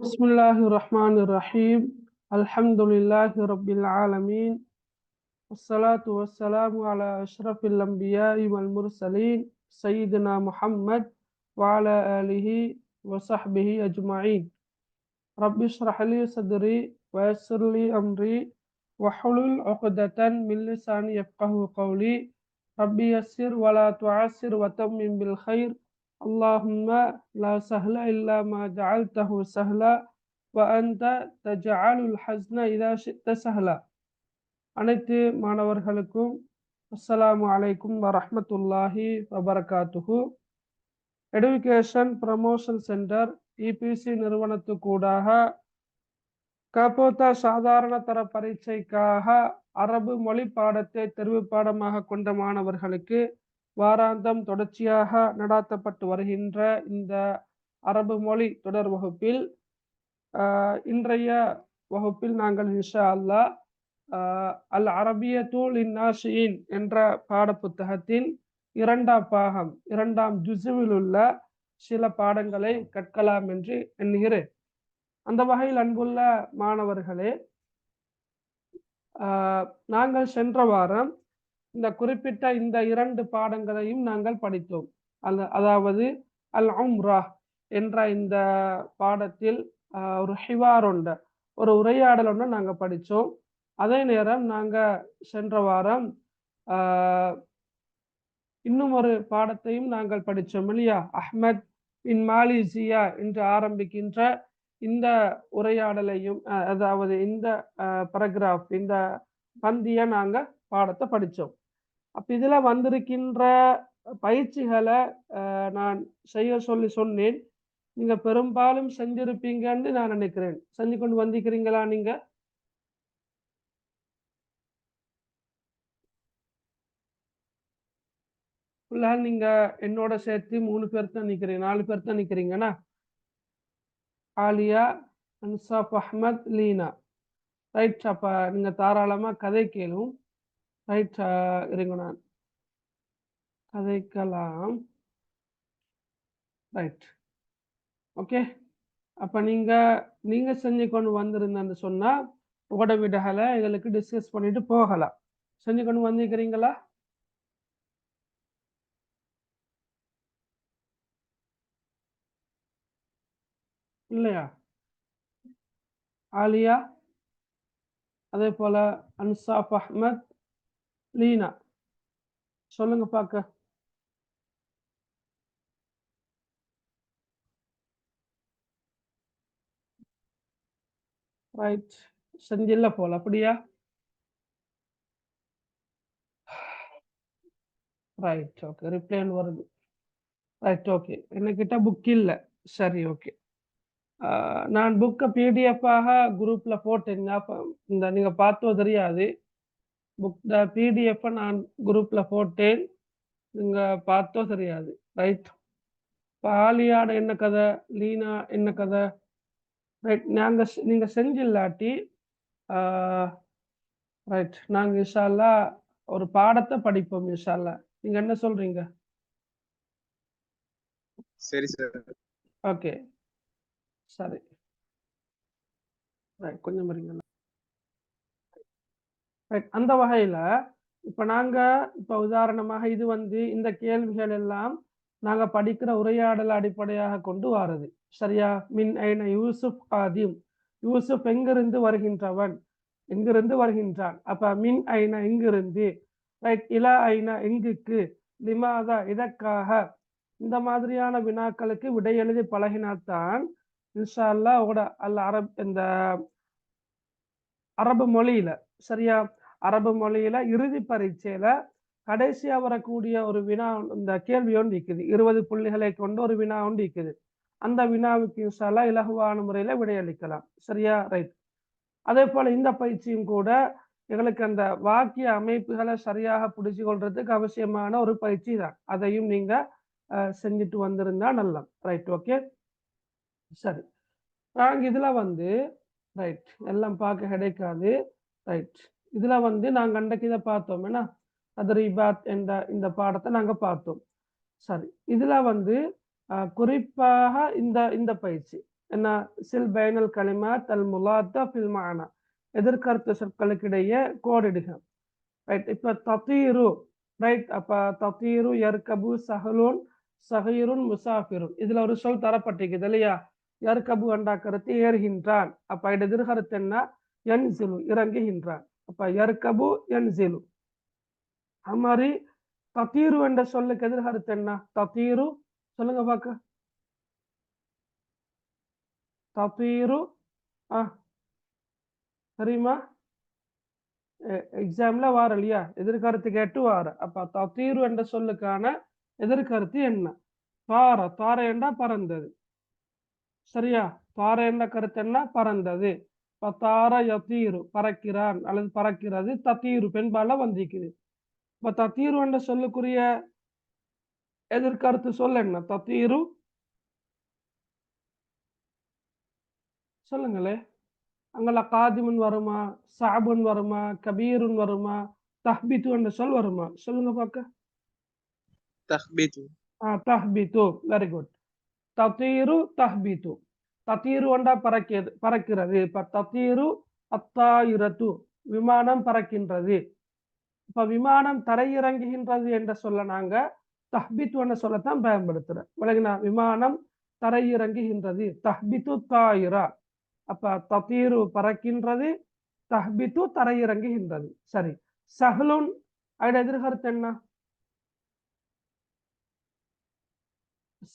بسم الله الرحمن الرحيم الحمد لله رب العالمين والصلاة والسلام على أشرف الأنبياء والمرسلين سيدنا محمد وعلى آله وصحبه أجمعين رب اشرح لي صدري ويسر لي أمري واحلل عقدة من لساني يفقه قولي ربي يسر ولا تعسر وتمم بالخير اللهم لا سهل إلا ما جعلته سهلا وأنت تجعل الحزن إذا شئت سهلا. அனைத்து மாணவர்களுக்கும் அஸ்ஸலாமு அலைக்கும் வரஹ்மத்துல்லாஹி வபரகாத்துஹு. எடுகேஷன் ப்ரமோஷன் சென்டர் இபிசி நிறுவனத்துக்கூடாக கபோத்தா சாதாரண தர பரீட்சைக்காக அரபு மொழி பாடத்தை தெரிவு பாடமாக கொண்ட மாணவர்களுக்கு வாராந்தம் தொடர்ச்சியாக நடாத்தப்பட்டு வருகின்ற இந்த அரபு மொழி தொடர் வகுப்பில் இன்றைய வகுப்பில் நாங்கள் இன்ஷா அல்லாஹ் அல் அரபியத்துல் இன்னாஷியின் என்ற பாட புத்தகத்தின் இரண்டாம் ஜுஸுவில் உள்ள சில பாடங்களை கற்கலாம் என்று எண்ணுகிறேன். அந்த வகையில் அன்புள்ள மாணவர்களே, நாங்கள் சென்ற வாரம் இந்த குறிப்பிட்ட இந்த 2 பாடங்களையும் நாங்கள் படித்தோம். அதாவது அல் உம்ரா என்ற இந்த பாடத்தில் ஒரு ஹிவார் ஒன்று, ஒரு உரையாடல் ஒன்று நாங்கள் படித்தோம். அதே நேரம் நாங்கள் சென்ற வாரம் இன்னும் ஒரு பாடத்தையும் நாங்கள் படித்தோம் இல்லையா? அஹ்மத் பின் மாலிசியா என்று ஆரம்பிக்கின்ற இந்த உரையாடலையும், அதாவது இந்த பரகிராஃப், இந்த பந்தியை நாங்கள் பாடத்தை படித்தோம். அப்போ இதில் வந்திருக்கின்ற பயிற்சிகளை நான் செய்ய சொன்னேன். நீங்கள் பெரும்பாலும் செஞ்சிருப்பீங்கன்னு நான் நினைக்கிறேன். செஞ்சு கொண்டு வந்திருக்கிறீங்களா? நீங்கள் ஃபுல்லாக நீங்கள் என்னோட சேர்த்து 3 பேர் தான் நிற்கிறீங்க, 4 பேர் தான் நிற்கிறீங்கண்ணா. ஆலியா, அன்சாப், அஹ்மத், லீனா. ரைட். அப்போ நீங்கள் தாராளமாக கதை கேளும். ரைட், இருங்க, நான் கதைக்கலாம். Right, okay. அப்போ நீங்கள் செஞ்சு கொண்டு வந்திருந்தேன்னு சொன்னால் உங்களோட விடகளை எங்களுக்கு டிஸ்கஸ் பண்ணிட்டு போகலாம். செஞ்சு கொண்டு வந்திருக்கிறீங்களா? இல்லையா? ஆலியா, அதே போல அன்சாப், அஹ்மத், லீனா, சொல்லுங்க பார்க்க. ரைட், செஞ்சில்ல போல. அப்படியா? Right, okay. ரிப்ளைன் வருது. Right, okay. என்கிட்ட புக் இல்லை. சரி, ஓகே. நான் புக்கை பிடிஎஃபாக குரூப்பில் போட்டேன். இந்த நீங்கள் பார்த்தோ தெரியாது. புக் பிடிஎஃப் நான் குரூப்பில் போட்டேன், நீங்கள் பார்த்தோ தெரியாது. ரைட். இப்போ ஆலியாட என்ன கதை, லீனா என்ன கதை? ரைட், நீங்கள் செஞ்சில்லாட்டி ரைட், நாங்கள் இன்ஷா அல்லாஹ் ஒரு பாடத்தை படிப்போம் இன்ஷா அல்லாஹ். நீங்கள் என்ன சொல்கிறீங்க? சரி சார். ஓகே, சரி. ரைட், கொஞ்சம் வரீங்களா? ரைட். அந்த வகையில் இப்போ நாங்கள் உதாரணமாக இது இந்த கேள்விகள் எல்லாம் நாங்கள் படிக்கிற உரையாடல் அடிப்படையாக கொண்டு வாரது. சரியா? மின் ஐன யூசுப் காதிம், யூசுப் எங்கிருந்து வருகின்றவன், எங்கிருந்து வருகின்றான். அப்போ மின் ஐன எங்கிருந்து, ரைட். இலா ஐன எங்குக்கு, லிமாதா இதற்காக, இந்த மாதிரியான வினாக்களுக்கு விடை எழுதி பழகினால்தான் இன்ஷா அல்லாஹ் இந்த அரபு மொழியில, சரியா, அரபு மொழியில இறுதி பரீட்சையில கடைசியா வரக்கூடிய ஒரு வினா, இந்த கேள்வி ஒன்று இருக்குது, 20 புள்ளிகளை கொண்டு ஒரு வினா ஒன்று இருக்குது. அந்த வினாவுக்கு இன்ஷா அல்லாஹ் இலகுவான முறையில விடையளிக்கலாம். சரியா? ரைட். அதே போல இந்த பயிற்சியும் கூட எங்களுக்கு அந்த வாக்கிய அமைப்புகளை சரியாக புடிச்சு கொள்றதுக்கு அவசியமான ஒரு பயிற்சி தான். அதையும் நீங்க செஞ்சுட்டு வந்திருந்தா நல்லா. Right, okay. சரி, நாங்க இதுல ரைட், எல்லாம் பார்க்க கிடைக்காது. ரைட், இதுல நாங்க அன்றைக்கு இதை பார்த்தோம், என்ன தத்ரீபாத் என்ற இந்த பாடத்தை நாங்க பார்த்தோம். சரி, இதுல குறிப்பாக இந்த இந்த பயிற்சி என்ன, சில் பைனல் கலிமாத் அல் முலாத்தா ஃபில் மானா, எதிர்கருத்து சொற்களுக்கு இடையே கோடிடுக. ரைட், இப்ப தத்தீரு, ரைட், அப்ப தத்தீரு யர்கபு சஹலுன் சஹீருன் முசாஃபிருன், இதுல ஒரு சொல் தரப்பட்டிருக்குது இல்லையா? யர்கபு என்ற கருத்து ஏறுகின்றான், அப்ப எதிர்கருத்து என்ன? யன்சிலு, இறங்குகின்றான். அப்ப யர்கபு யன்சிலு. அது மாதிரி தத்தீரு என்ற சொல்லுக்கு எதிர்கருத்து என்ன? தத்தீரு, சொல்லுங்க பாக்க. தத்தீரு தெரியுமா? எக்ஸாம்ல வார இல்லையா? எதிர்கருத்து கேட்டு வார. அப்ப தத்தீரு என்ற சொல்லுக்கான எதிர்கருத்து என்ன? தார, தார என்றா பறந்தது. சரியா? தார என்ற கருத்து என்ன? பறந்தது. தார யத்தீரு, பறக்கிறான் அல்லது பறக்கிறது. தத்தீரு பெண்பால வந்திக்குது. இப்ப தத்தீரு என்ற சொல்லுக்குரிய எதிர்கருத்து சொல் என்ன? தத்தீரு, சொல்லுங்களே. அங்கல காதிமுன் வருமா, சாபுன் வருமா, கபீருன் வருமா, தஹ்பித்து என்ற சொல் வருமா? சொல்லுங்க பாக்க. தஹ்பீத்து. தஹ்பித்து, வெரி குட். தத்தீரு தஹ்பித்து, தத்தீரு ஒன்றா பறக்கிறது. இப்ப தத்தீரு அத்தாயிரத்து, விமானம் பறக்கின்றது. இப்ப விமானம் தரையிறங்குகின்றது என்ற சொல்ல நாங்க தஹ்பித்து என்ற சொல்லத்தான் பயன்படுத்துறோம். விளங்கினா? விமானம் தரையிறங்குகின்றது, தஹ்பித்து தாயிரா. அப்ப தத்தீரு பறக்கின்றது, தஹ்பித்து தரையிறங்குகின்றது. சரி, சஹ்லுன் அதோட எதிர்கருத்து என்ன?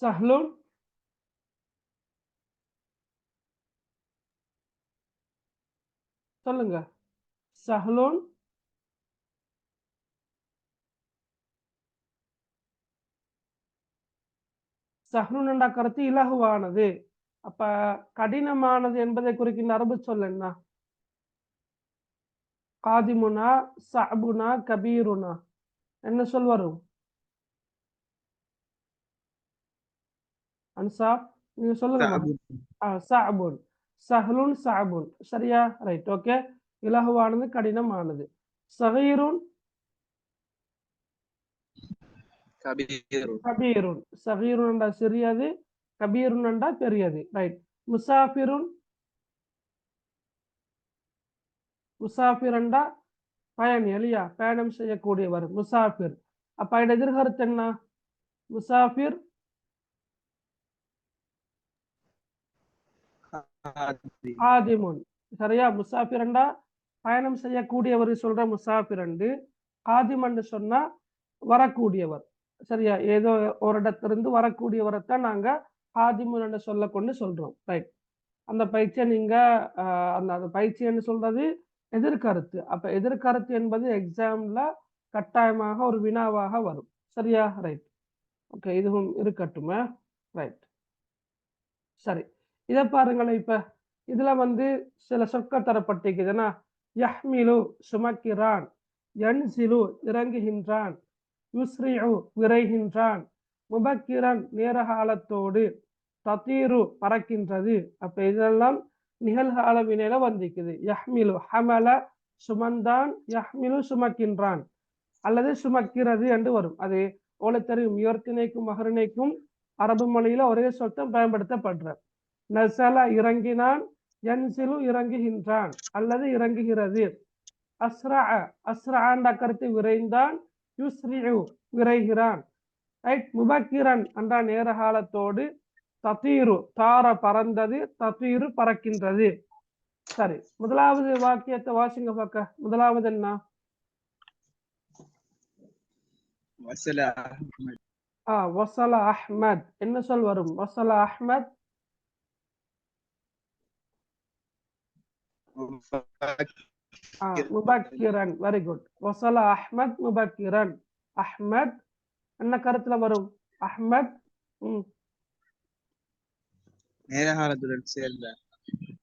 சஹ்லுன், சொல்லுங்க. சஹ்லுன், சஹ்லுன் என்ற கருத்து இலகுவானது. அப்ப கடினமானது என்பதை குறிக்கின்ற அரபு சொல் என்ன? காதிமுனா, சஅபுனா, கபீருனா, என்ன சொல் வரும்? அன்சாப், நீங்க சொல்லுங்க. சஅபுன், சஹ்லுன் சஅபுன். சரியா? Right, okay. இலகுவானது, கடினமானது. சகீருன், கபீருன். சகீருன் என்றா சிறியது, கபீருன் என்றா பெரியது. ரைட். முசாஃபிருன், முசாஃபிர் என்றா பயணி இல்லையா? பயணம் செய்யக்கூடியவர் முசாஃபிர். அப்ப எதிர்கருத்து என்ன? முசாஃபிர், காதிமுன். சரியா? முசாஃபிர் என்றா பயணம் செய்யக்கூடியவர் சொல்ற முசாஃபிர் என்று. காதிம் என்று சொன்னா வரக்கூடியவர். சரியா? ஏதோ ஒரு இடத்திலிருந்து வரக்கூடியவரைத்தான் நாங்க காதிமுன் என்று சொல்ல கொண்டு சொல்றோம். ரைட். அந்த பயிற்சியை நீங்க அந்த பயிற்சின்னு சொல்றது எதிர்கருத்து. அப்ப எதிர்கருத்து என்பது எக்ஸாம்ல கட்டாயமாக ஒரு வினாவாக வரும். சரியா? Right, okay. இதுவும் இருக்கட்டுமே. ரைட், சரி. இதை பாருங்களேன். இப்ப இதுல சில சொற்கள் தரப்பட்டிருக்குதுன்னா, யஹ்மிலு சுமக்கிறான், யன்சிலு இறங்குகின்றான், யுஸ்ரிஉ விரைகின்றான், முபக்கிரன் நேரகாலத்தோடு, தத்தீரு பறக்கின்றது. அப்ப இதெல்லாம் நிகழ்கால வினையில வந்திருக்குது. யஹ்மிலு ஹமல சுமந்தான், யஹ்மிலு சுமக்கின்றான் அல்லது சுமக்கிறது என்று வரும். அது உங்களுக்கு தெரியும், உயர்த்தினைக்கும் மகரினைக்கும் அரபு மொழியில ஒரே சொற்றம் பயன்படுத்தப்படுற. நசல இறங்கினான், யன்சிலு இறங்குகின்றான் அல்லது இறங்குகிறது. அஸ்ரா, அஸ்ராண்ட கருத்து விரைந்தான், யுஸ்ரிஉ விரைகிறான். ரைட். முபக்கிரன் என்ற நேரகாலத்தோடு, தத்தீரு தார பறந்தது, தத்தீரு பறக்கின்றது. சரி, முதலாவது வாக்கியத்தை வாசிங்க பார்க்க. முதலாவது என்ன? வசல அஹ்மத். என்ன சொல் வரும்? வசல அஹ்மத், முபக்கிரன். Very good. வசல அஹ்மத் முபக்கிரன். அஹ்மத் என்ன கருத்துல வரும்? அஹ்மத்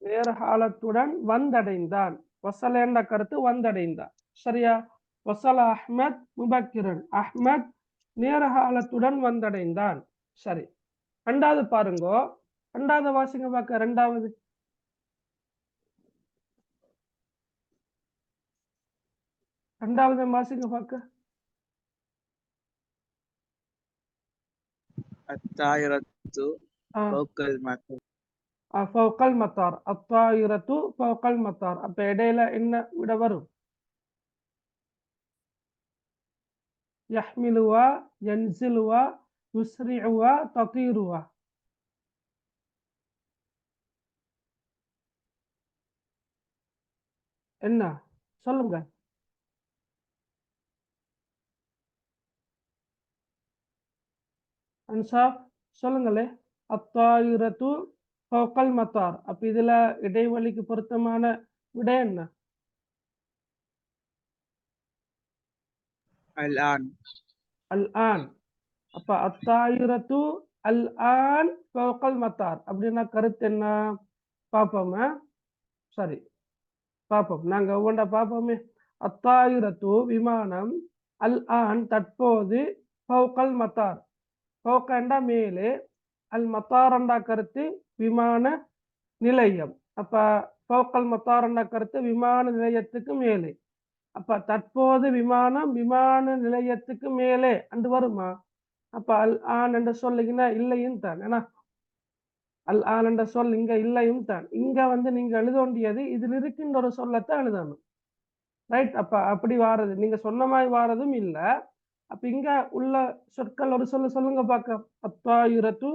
நேரகாலத்துடன் வந்தடைந்தான். வசல என்ற கருத்து வந்தடைந்தான். சரியா? வசல அஹ்மத் முபக்கிரன். அஹ்மத் நேரகாலத்துடன் வந்தடைந்தான். சரி, ரெண்டாவது பாருங்க. ரெண்டாவது வாசிங்க பார்க்க. ரெண்டாவது வாசிங்க பார்க்க. الطائرة ஆ فوق المطار. ஃபௌகல் மத்தார் அத்தாயிரத்து ஃபௌகல் மத்தார் அப்ப இடையில என்ன விட வரும் யஹ்மிலுவா யன்சிலுவா யுஸ்ரிஉவா ததீருவா என்ன சொல்லுங்க அன்சாப் சொல்லுங்களே அத்தாயிரத்து ஃபௌகல் மத்தார் அப்ப இதுல இடைவெளிக்கு பொருத்தமான விட என்ன الآن. அல் ஆன் அப்ப அத்தாயிரத்து அல் ஆன் ஃபௌகல் மத்தார் அப்படின்னா கருத்து என்ன பாப்போமா சரி பாப்போம் நாங்க ஒவ்வொன்றா பாப்போமே அத்தாயிரத்து விமானம் அல் ஆன் தற்போது ஃபௌகல் மத்தார் ஃபௌகண்டா மேலே அல் மத்தாரண்டா கருத்து விமான நிலையம் அப்ப ஃபௌகல் மத்தாரண்டா கருத்து விமான நிலையத்துக்கு மேலே அப்ப தற்போது விமானம் விமான நிலையத்துக்கு மேலே அன்று வருமா அப்ப அல் ஆன் என்று சொல்லுங்கன்னா இல்லையும் தான் ஏன்னா அல் ஆன் என்ற சொல் இங்க இல்லையும் தான் இங்க வந்து நீங்க எழுத வேண்டியது இதில் இருக்கின்ற ஒரு சொல்லத்தான் எழுதணும் ரைட் அப்ப அப்படி வாரது நீங்க சொன்ன மாதிரி வாரதும் இல்ல அப்ப இங்க உள்ள சொற்கள் ஒரு சொல்லுங்க பார்க்க அத்தாயிரத்து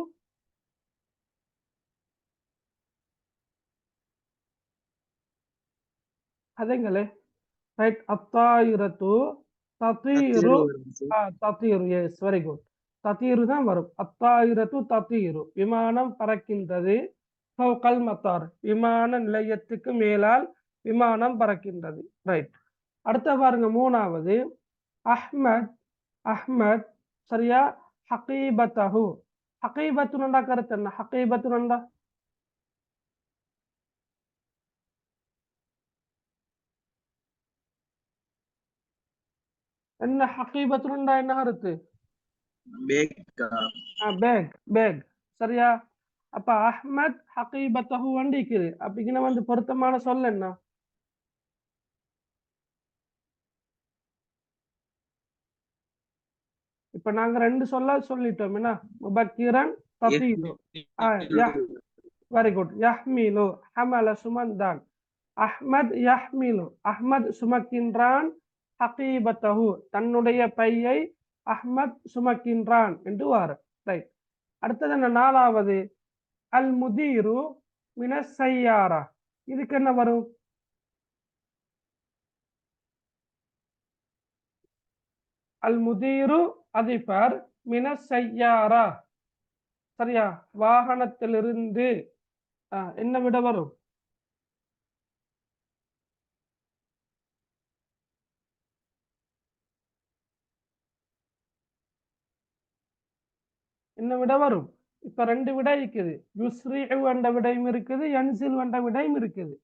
அதேங்களே ரைட் அத்தாயிரத்து தத்தீரு தத்தீரு எஸ் வெரி குட் தத்தீரு தான் வரும் அத்தாயிரத்து தத்தீரு விமானம் பறக்கின்றது ஃபௌகல் மத்தார் விமான நிலையத்துக்கு மேலால் விமானம் பறக்கின்றது ரைட் அடுத்த பாருங்க மூணாவது அஹ்மத் அஹ்மத் சரியா ஹகீபத்தஹு ஹகீபத்துனண்டா கருத்து என்ன ஹகீபத்துனண்டா என்ன ஹகீபத்துனண்டா என்ன கருத்து பேக் பேக் பேக் சரியா அப்ப அஹ்மத் ஹகீபத்தஹு வண்டிக்குது அப்படிங்கிற வந்து பொருத்தமான சொல் என்ன இப்ப நாங்க ரெண்டு சொல்லிட்டோம் என்ன முபக்கிரன் தத்தீரு வெரி குட் யஹ்மிலு ஹமல சுமந்தான் அஹ்மத் யஹ்மிலு அஹ்மத் சுமக்கின்றான் ஹகீபத்தஹு தன்னுடைய பையை அஹ்மத் சுமக்கின்றான் என்று வாரு ரைட் அடுத்தது என்ன நாலாவது அல் முதீரு மினஸ் சையாரா இதுக்கு என்ன வரும் அல் முதீரு அதிபர் மினஸ் சையாரா சரியா வாகனத்திலிருந்து என்ன விட வரும் என்ன விட வரும் இப்ப ரெண்டு விடை இருக்குது யுஸ்ரிஉ என்ற விடையும் இருக்குது யன்சில் என்ற விடையும் இருக்குது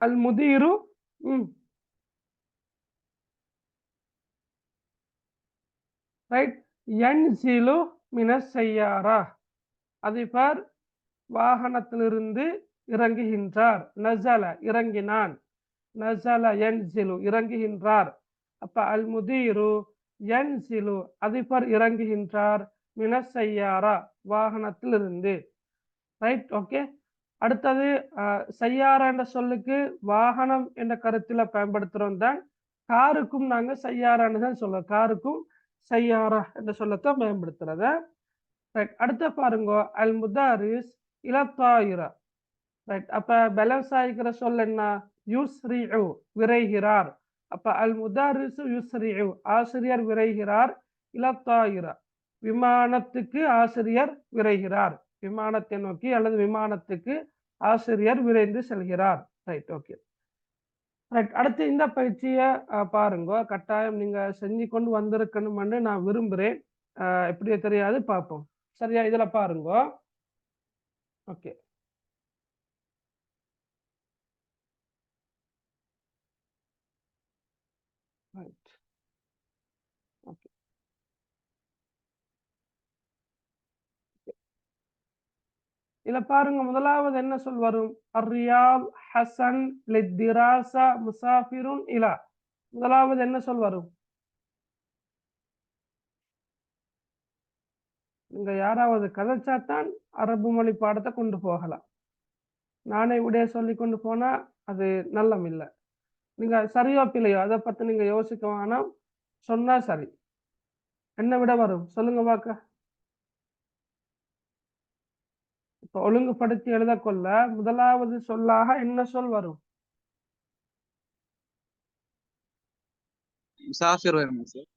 அல் முதீரு ரைட் யன்சிலு மினஸ் சையாரா அதிபர் வாகனத்திலிருந்து இறங்குகின்றார் நஸல இறங்கினான் நஸல யன்சிலு இறங்குகின்றார் அப்ப அல் முதீரு யன்சிலு அதிபர் இறங்குகின்றார் மினஸ் சையாரா வாகனத்திலிருந்து ரைட் ஓகே அடுத்தது சையாரா என்ற சொல்லுக்கு வாகனம் என்ற கருத்துல பயன்படுத்துறோம் தான் காருக்கும் நாங்க சையாரான்னு தான் சொல்றோம் காருக்கும் சையாரா என்ற சொல்லத்தான் பயன்படுத்துறத ரைட் அடுத்த பாருங்க அல் முதாரிஸ் இலத்தாயிரா ரைட் அப்ப பேலன்ஸ் ஆகிக்கிற சொல் என்ன யுஸ்ரிஉ விரைகிறார் அப்ப அல் முதாரிசு யுஸ்ரிஉ ஆசிரியர் விரைகிறார் இலத்தாயிரா விமானத்துக்கு ஆசிரியர் விரைகிறார் விமானத்தை நோக்கி அல்லது விமானத்துக்கு ஆசிரியர் விரைந்து செல்கிறார் ரைட் ஓகே ரைட் அடுத்து இந்த பயிற்சியை பாருங்க கட்டாயம் நீங்க செஞ்சு கொண்டு வந்திருக்கணும்னு நான் விரும்புறேன் எப்படியோ தெரியாது பார்ப்போம் சரியா இதுல பாருங்க ஓகே ரைட் ஓகே இதுல பாருங்க முதலாவது என்ன சொல் வரும் அர்ரியால் ஹசன் லித்திராசா முசாஃபிருன் இலா முதலாவது என்ன சொல் வரும் நீங்க யாராவது கதைச்சாத்தான் அரபு மொழி பாடத்தை கொண்டு போகலாம். நானே விடைய சொல்லி கொண்டு போனா அது நல்லம் இல்லை. நீங்க சரியோ பிள்ளையோ அதை பத்தி நீங்க யோசிக்க வேணாம், சொன்னா சரி. என்ன விட வரும் சொல்லுங்க பார்க்க. இப்ப ஒழுங்குபடுத்தி எழுத கொள்ள முதலாவது சொல்லாக என்ன சொல் வரும்? முசாஃபிர் வருமா சார்?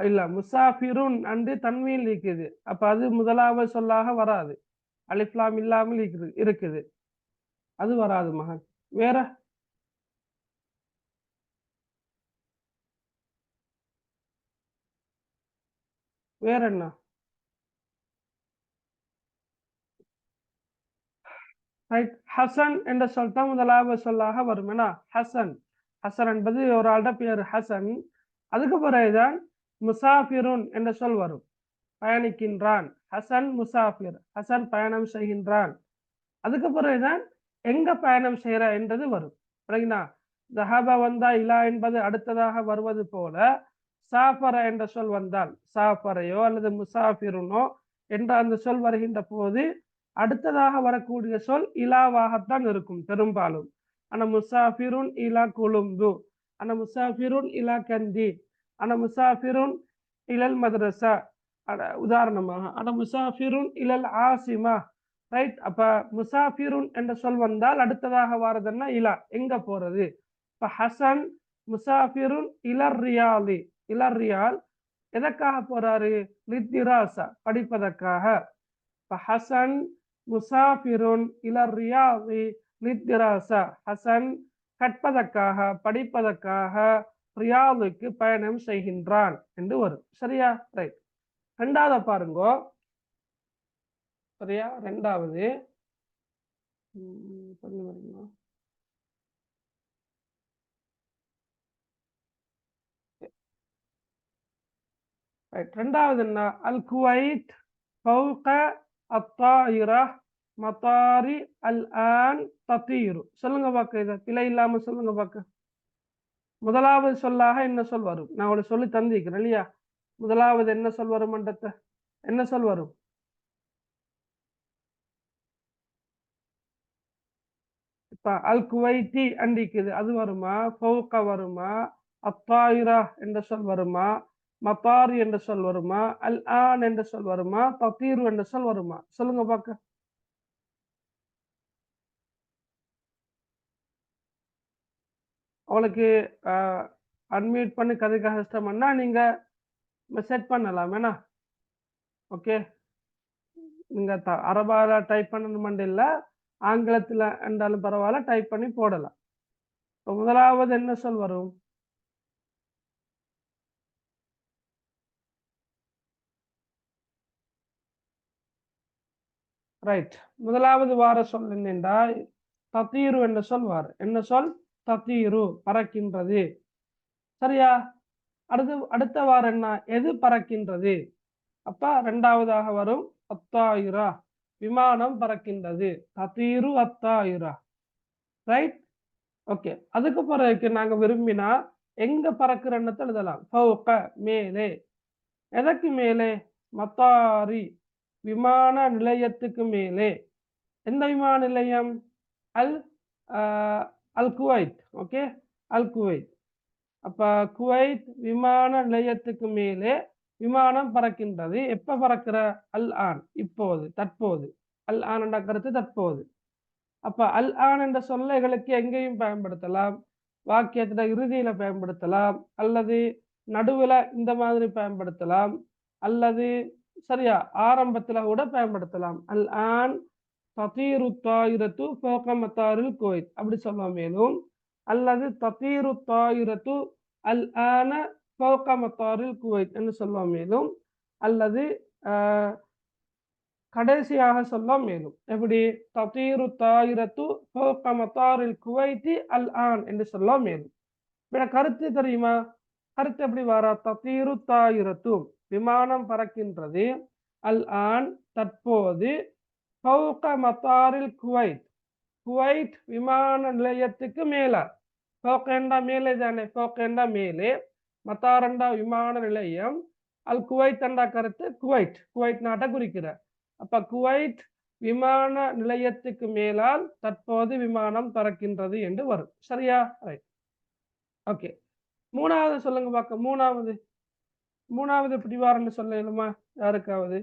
இல்ல, முசாஃபிருன் அன்று தன்மையில் இருக்குது. அப்ப அது முதலாவது சொல்லாக வராது. அலிஃப்லாம் இல்லாமல் இருக்குது, அது வராது மகன். வேற வேற என்ன? ரைட், ஹசன் என்ற சொல் தான் முதலாவது சொல்லாக வரும். ஏன்னா ஹசன், ஹசன் என்பது ஒரு ஆள்ட பேர் ஹசன். அதுக்கு பிறகுதான் முசாஃபிருன் என்ற சொல் வரும். பயணிக்கின்றான், ஹசன் முசாஃபிர், ஹசன் பயணம் செய்கின்றான். அதுக்கு பிறகுதான் எங்க பயணம் செய்யற என்றது வரும். சரிங்களா? ஜஹாபா வந்தா இலா என்பது அடுத்ததாக வருவது போல சாஃபர என்ற சொல் வந்தால், சாஃபரையோ அல்லது முசாஃபிருனோ என்ற அந்த சொல் வருகின்ற போது அடுத்ததாக வரக்கூடிய சொல் இலாவாகத்தான் இருக்கும் பெரும்பாலும். ஆனா முசாஃபிருன் இலா கொழும்பு, ஆனா முசாஃபிருன் இலா கந்தி, ஆனா முசாஃபிருன் இலல் மதரசா, உதாரணமாக ஆனா முசாஃபிருன் இலல் ஆசிமா. ரைட், அப்ப முசாஃபிருன் என்ற சொல் வந்தால் அடுத்ததாக வாரதுன்னா இலா, எங்க போறது. இப்ப ஹசன் முசாஃபிருன் இலர் ரியாலி, இலர் ரியால் எதற்காக போறாரு? லித்திராசா, படிப்பதற்காக. இப்ப ஹசன் முசாஃபிருன் இலர் ரியாலி லித்திராசா, ஹசன் கற்பதற்காக படிப்பதற்காக ரியாலுக்கு பயணம் செய்கின்றான் என்று வரும். சரியா? ரைட். ரெண்டாவது பாருங்கோ. சரியா? ரெண்டாவது ரெண்டாவது என்ன? அல் குவைத் ஃபௌக அத்தாயிரா மத்தாரி அல் ஆன் தத்தீரு. சொல்லுங்க பார்க்க, இதை பிழை இல்லாம சொல்லுங்க பார்க்க. முதலாவது சொல்லாக என்ன சொல் வரும்? நான் அவளை சொல்லி தந்திக்கிறேன் இல்லையா? முதலாவது என்ன சொல் வரும்? மண்டத்தை என்ன சொல் வரும்? இப்ப அல் குவைத்தி அண்டிக்குது, அது வருமா? ஃபௌக வருமா? அத்தாயிரா என்ற சொல் வருமா? மத்தாரி என்ற சொல் வருமா? அல் ஆன் என்ற சொல் வருமா? தத்தீரு என்ற சொல் வருமா? சொல்லுங்க பார்க்க. அவளுக்கு அன்மியூட் பண்ணி கதைக்க கஷ்டம்னா நீங்க மெசேஜ் பண்ணலாம். வேணா ஓகே, நீங்க அரபால டைப் பண்ணணும் இல்லை, ஆங்கிலத்தில் என்றாலும் பரவாயில்ல, டைப் பண்ணி போடலாம். இப்போ முதலாவது என்ன சொல் வரும்? ரைட், முதலாவது வார சொல் என்னென்றா தத்தீரு என்ற சொல் வார. என்ன சொல்? தத்தீரு, பறக்கின்றது. சரியா? அடுத்த வாரம் என்ன? எது பறக்கின்றது? அப்ப ரெண்டாவதாக வரும் அத்தாயிரா, விமானம் பறக்கின்றது. தத்தீரு அத்தாயிரா. Right, okay. அதுக்கு பிறகு நாங்க விரும்பினா எங்க பறக்கிற எண்ணத்தை எழுதலாம். ஃபௌக, மேலே. எதற்கு மேலே? மத்தாரி, விமான நிலையத்துக்கு மேலே. எந்த விமான நிலையம்? அல் அல் குவைத். ஓகே, அல் குவைத். அப்ப குவைத் விமான நிலையத்துக்கு மேலே விமானம் பறக்கின்றது. எப்ப பறக்கிற? அல் ஆன், இப்போது, தற்போது. அல் ஆன் என்ற கருத்து தற்போது. அப்ப அல் ஆன் என்ற சொல்லைகளுக்கு எங்கேயும் பயன்படுத்தலாம். வாக்கியத்துல இறுதியில பயன்படுத்தலாம், அல்லது நடுவுல இந்த மாதிரி பயன்படுத்தலாம், அல்லது சரியா ஆரம்பத்துல கூட பயன்படுத்தலாம். அல் ஆன் தத்தீரு தாயிரத்து ஃபௌக மத்தாரில் குவைத் அப்படி சொல்லலாம். மேலும் அல்லது தத்தீரு தாயிரத்து அல் ஆன ஃபௌக மத்தாரில் குவைத் என்று சொல்லலாம். மேலும் அல்லது கடைசியாக சொல்ல மேலும். எப்படி? தத்தீரு தாயிரத்து ஃபௌக மத்தாரில் குவைத்தி அல் ஆன் என்று சொல்ல மேலும். கருத்து தெரியுமா? கருத்து எப்படி வாரா? தத்தீரு தாயிரத்து, விமானம் பறக்கின்றது, அல் ஆன் தற்போது, ஃபௌக மத்தாரில் குவைத், குவைத் விமான நிலையத்துக்கு மேல. ஃபௌக என்றா மேலே தானே, ஃபௌக என்றா மேலே, மத்தார் என்றா விமான நிலையம், அல் குவைத் என்ற கருத்து குவைத் நாட்டை குறிக்கிற. அப்ப குவைத் விமான நிலையத்துக்கு மேலால் தற்போது விமானம் பறக்கின்றது என்று வரும். சரியா? ரைட். ஓகே, மூணாவது சொல்லுங்க பார்க்க. மூணாவது எப்படி வாரன்னு சொல்லணுமா யாருக்காவது?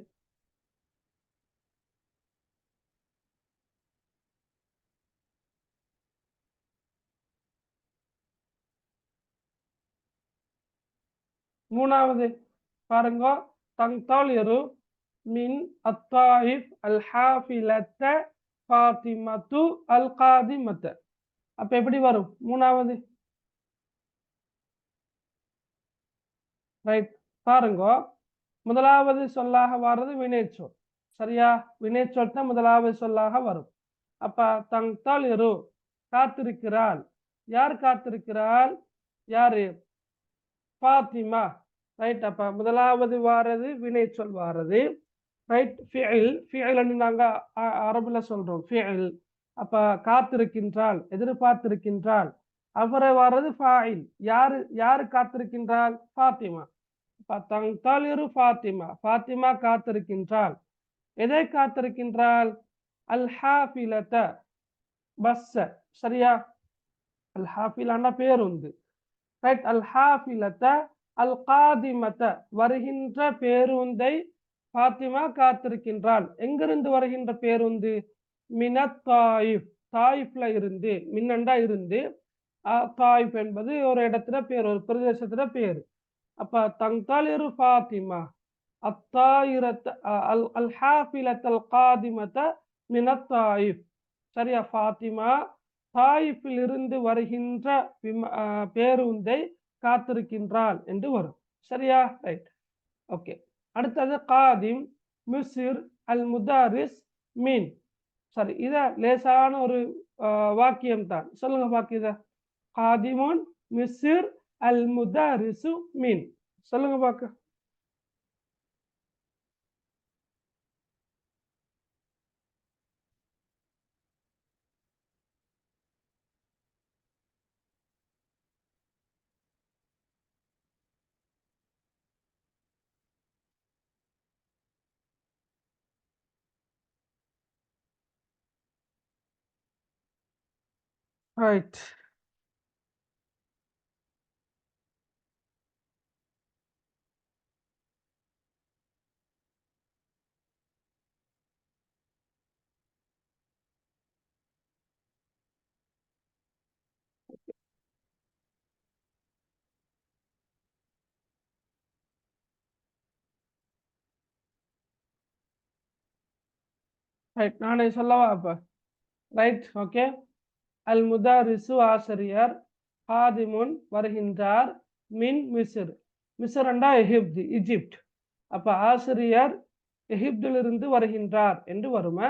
மூணாவது பாருங்க. தங்தாலிரு மின் அத்தாயிப் அல் ஹாஃபிலத்த ஃபாத்திமத்து அல் காதிமத்த. அப்ப எப்படி வரும் மூணாவது? ரைட். பாருங்க, முதலாவது சொல்லாக வர்றது வினைச்சொல். சரியா? வினைச்சொல் தான் முதலாவது சொல்லாக வரும். அப்ப தங்தாலிரு காத்திருக்கிறாள். யார் காத்திருக்கிறாள்? யாரு? ஃபாத்திமா. ரைட். அப்ப முதலாவது வாரது வினைச்சொல் வாரது. ரைட். ஃபிஇல் நாங்க அரபுல சொல்றோம் ஃபிஇல். அப்ப காத்திருக்கின்றாள், எதிர்பார்த்திருக்கின்றாள். அவரை வாரது ஃபாயில். யாரு காத்திருக்கின்றாள்? ஃபாத்திமா. அப்ப தங்தாலிரு ஃபாத்திமா, ஃபாத்திமா காத்திருக்கின்றாள். எதை காத்திருக்கின்றாள்? அல் ஹாஃபிலத, பஸ். சரியா? அல் ஹாஃபிலான பேருந்து. ரைட். அல் ஹாஃபிலத அல் காதிமத, வருகின்ற பேருந்தை ஃபாத்திமா காத்திருக்கின்றாள். எங்கிருந்து வருகின்ற பேருந்து? மினத் தாயிஃப், தாயிஃப்ல இருந்து. மின்னண்டா இருந்து, தாயிஃப் என்பது ஒரு இடத்துல பேர், ஒரு பிரதேசத்துல பேரு. அப்ப தங்தாலிரு ஃபாத்திமா அத்தாயிரத் அல் ஹாஃபிலத் அல் காதிமத மினத் தாயிஃப். சரியா? ஃபாத்திமா தாயிஃபில் இருந்து வருகின்ற பேருந்தை காத்திருக்கின்றாள் என்று வரும். சரியா? ரைட். ஓகே. அடுத்தது காதிம் மிஸ்ர் அல் முதாரிஸ் மீன். சரி, இத லேசான ஒரு வாக்கியம் தான். சொல்லுங்க பாக்க. இத காதிமுன் மிஸ்ர் அல் முதாரிசு மீன். சொல்லுங்க பாக்க. ரைட். ரைட். நானே சொல்லவா அப்ப? ரைட். ஓகே. அல் முதாரிசு ஆசிரியர், ஹாதிமுன் வருகின்றார், மின் மிஸ்ர், மிஸ்ர் என்றா எகிப்து, இஜிப்ட். அப்ப ஆசிரியர் எகிப்திலிருந்து வருகின்றார் என்று வருமா?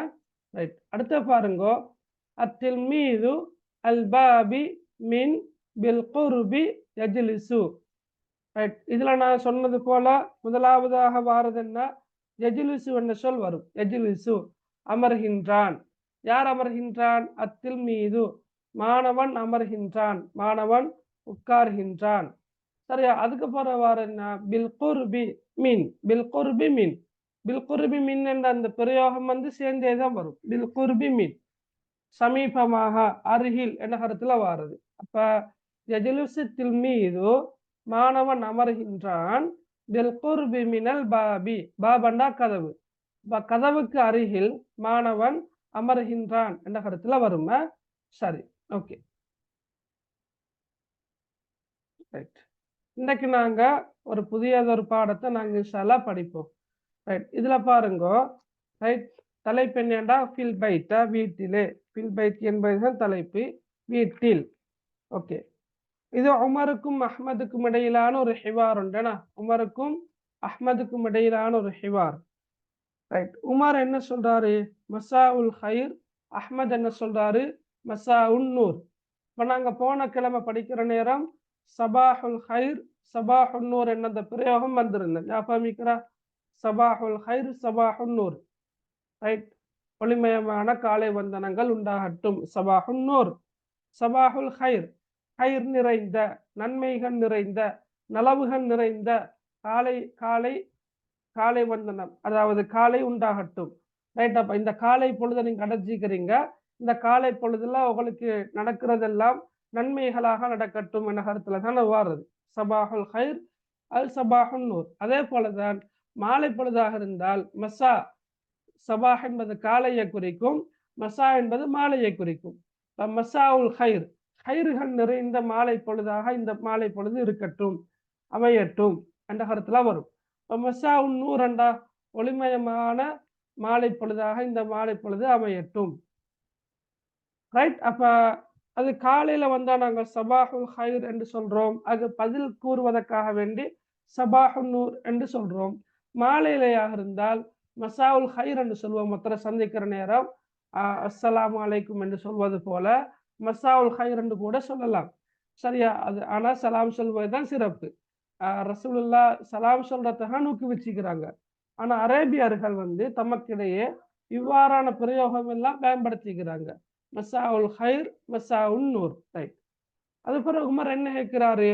ரைட். அடுத்த பாருங்கோ. அத்தில் மீது அல் பாபி மின் பில் குர்பி யஜ்லிசு. ரைட். இதுல நான் சொன்னது போல முதலாவதாக வாரது என்ன? யஜ்லிசு என்ற சொல் வரும். யஜ்லிசு, அமர்கின்றான். யார் அமர்கின்றான்? அத்தில் மீது, மாணவன் அமர்கின்றான், மாணவன் உட்கார்கின்றான். சரியா? அதுக்கு பிறகு என்ன? பில் குர்பி மீன், பில் குர்பி மீன். பில் குர்பி மீன் என்ற அந்த பிரயோகம் சேர்ந்தேதான் வரும். பில் குர்பி மீன், சமீபமாக, அருகில் என்ற கருத்துல வாருது. அப்ப யஜ்லிசு தில்மீது, மாணவன் அமர்கின்றான், பில் குர்பி மினல் பாபி, பாபண்டா கதவு. கதவுக்கு அருகில் மாணவன் அமர்கின்றான் என்ற கருத்துல வரும். சரி. ஓகே. ரைட். இன்னைக்கு நாங்க ஒரு புதியதொரு பாடத்தை நாங்க இன்ஷால்லா படிப்போம். ரைட். இதுல பாருங்க. ரைட். தலைப்பு என்னண்டா? ஃபில் பைத்தா, வீட்டிலே. ஃபில் பைத் என்பதுதான் தலைப்பு, வீட்டில். ஓகே. இது உமருக்கும் அஹ்மதுக்கும் இடையிலான ஒரு ஹிவார் உண்டுனா, உமருக்கும் அஹ்மதுக்கும் இடையிலான ஒரு ஹிவார். ரைட். உமர் என்ன சொல்றாரு? மசா உல் ஹைர். அஹ்மத் என்ன சொல்றாரு? மசா உன் நூர். இப்ப நாங்க போன கிழமை படிக்கிற நேரம் சபாஹுல் ஹைர், சபாஹுன் நூர் என்ன அந்த பிரயோகம் வந்திருந்தேன். ஞாபகமிக்கிறா? சபாஹுல் ஹைர், சபாஹுன் நூர். ரைட். ஒளிமயமான காலை வந்தனங்கள் உண்டாகட்டும். சபாஹுன் நூர். சபாஹுல் ஹைர், ஹைர் நிறைந்த, நன்மைகள் நிறைந்த, நலவுகள் நிறைந்த காலை காலை காலை வந்தனம், அதாவது காலை உண்டாகட்டும். ரைட். அப்ப இந்த காலை பொழுதை நீங்க அடைஞ்சிக்கிறீங்க. இந்த காலை பொழுதுல உங்களுக்கு நடக்கிறதெல்லாம் நன்மைகளாக நடக்கட்டும் என்ற கருத்துல தான் வாருது. சபாஹுல் ஹைர் அல் சபாஹுல் நூர். அதே போலதான் மாலை பொழுதாக இருந்தால் மசா, சபாஹ் என்பது காலையை குறிக்கும், மசா என்பது மாலையை குறிக்கும். மசாவுல் ஹைர், ஹைர்கள் நிறைந்த மாலை பொழுதாக இந்த மாலை பொழுது இருக்கட்டும், அமையட்டும் என்ற கருத்துல வரும். மசாவுல் நூர் என்றா ஒளிமயமான மாலை பொழுதாக இந்த மாலை பொழுது அமையட்டும். ரைட். அப்ப அது காலையில வந்தா நாங்க சபாஹுல் ஹைர் என்று சொல்றோம். அது பதில் கூறுவதற்காக வேண்டி சபாஹுல் நூர் என்று சொல்றோம். மாலையிலையாக இருந்தால் மசாவுல் ஹைர் என்று சொல்வோம். மொத்தம் சந்திக்கிற நேரம் அஸ்ஸலாமு அலைக்கும் என்று சொல்வது போல மசாவுல் ஹைர் என்று கூட சொல்லலாம். சரியா? அது ஆனா சலாம் சொல்வதுதான் சிறப்பு. ரசூலுல்லா சலாம் சொல்றதுக்காக ஊக்குவிச்சுக்கிறாங்க. ஆனா அரேபியர்கள் தமக்கிடையே இவ்வாறான பிரயோகம் எல்லாம் பயன்படுத்திக்கிறாங்க. மசாவுல் ஹைர், மசாவுல் நூர். ரைட். அது பிறகு உமர் என்ன கேட்கிறாரு?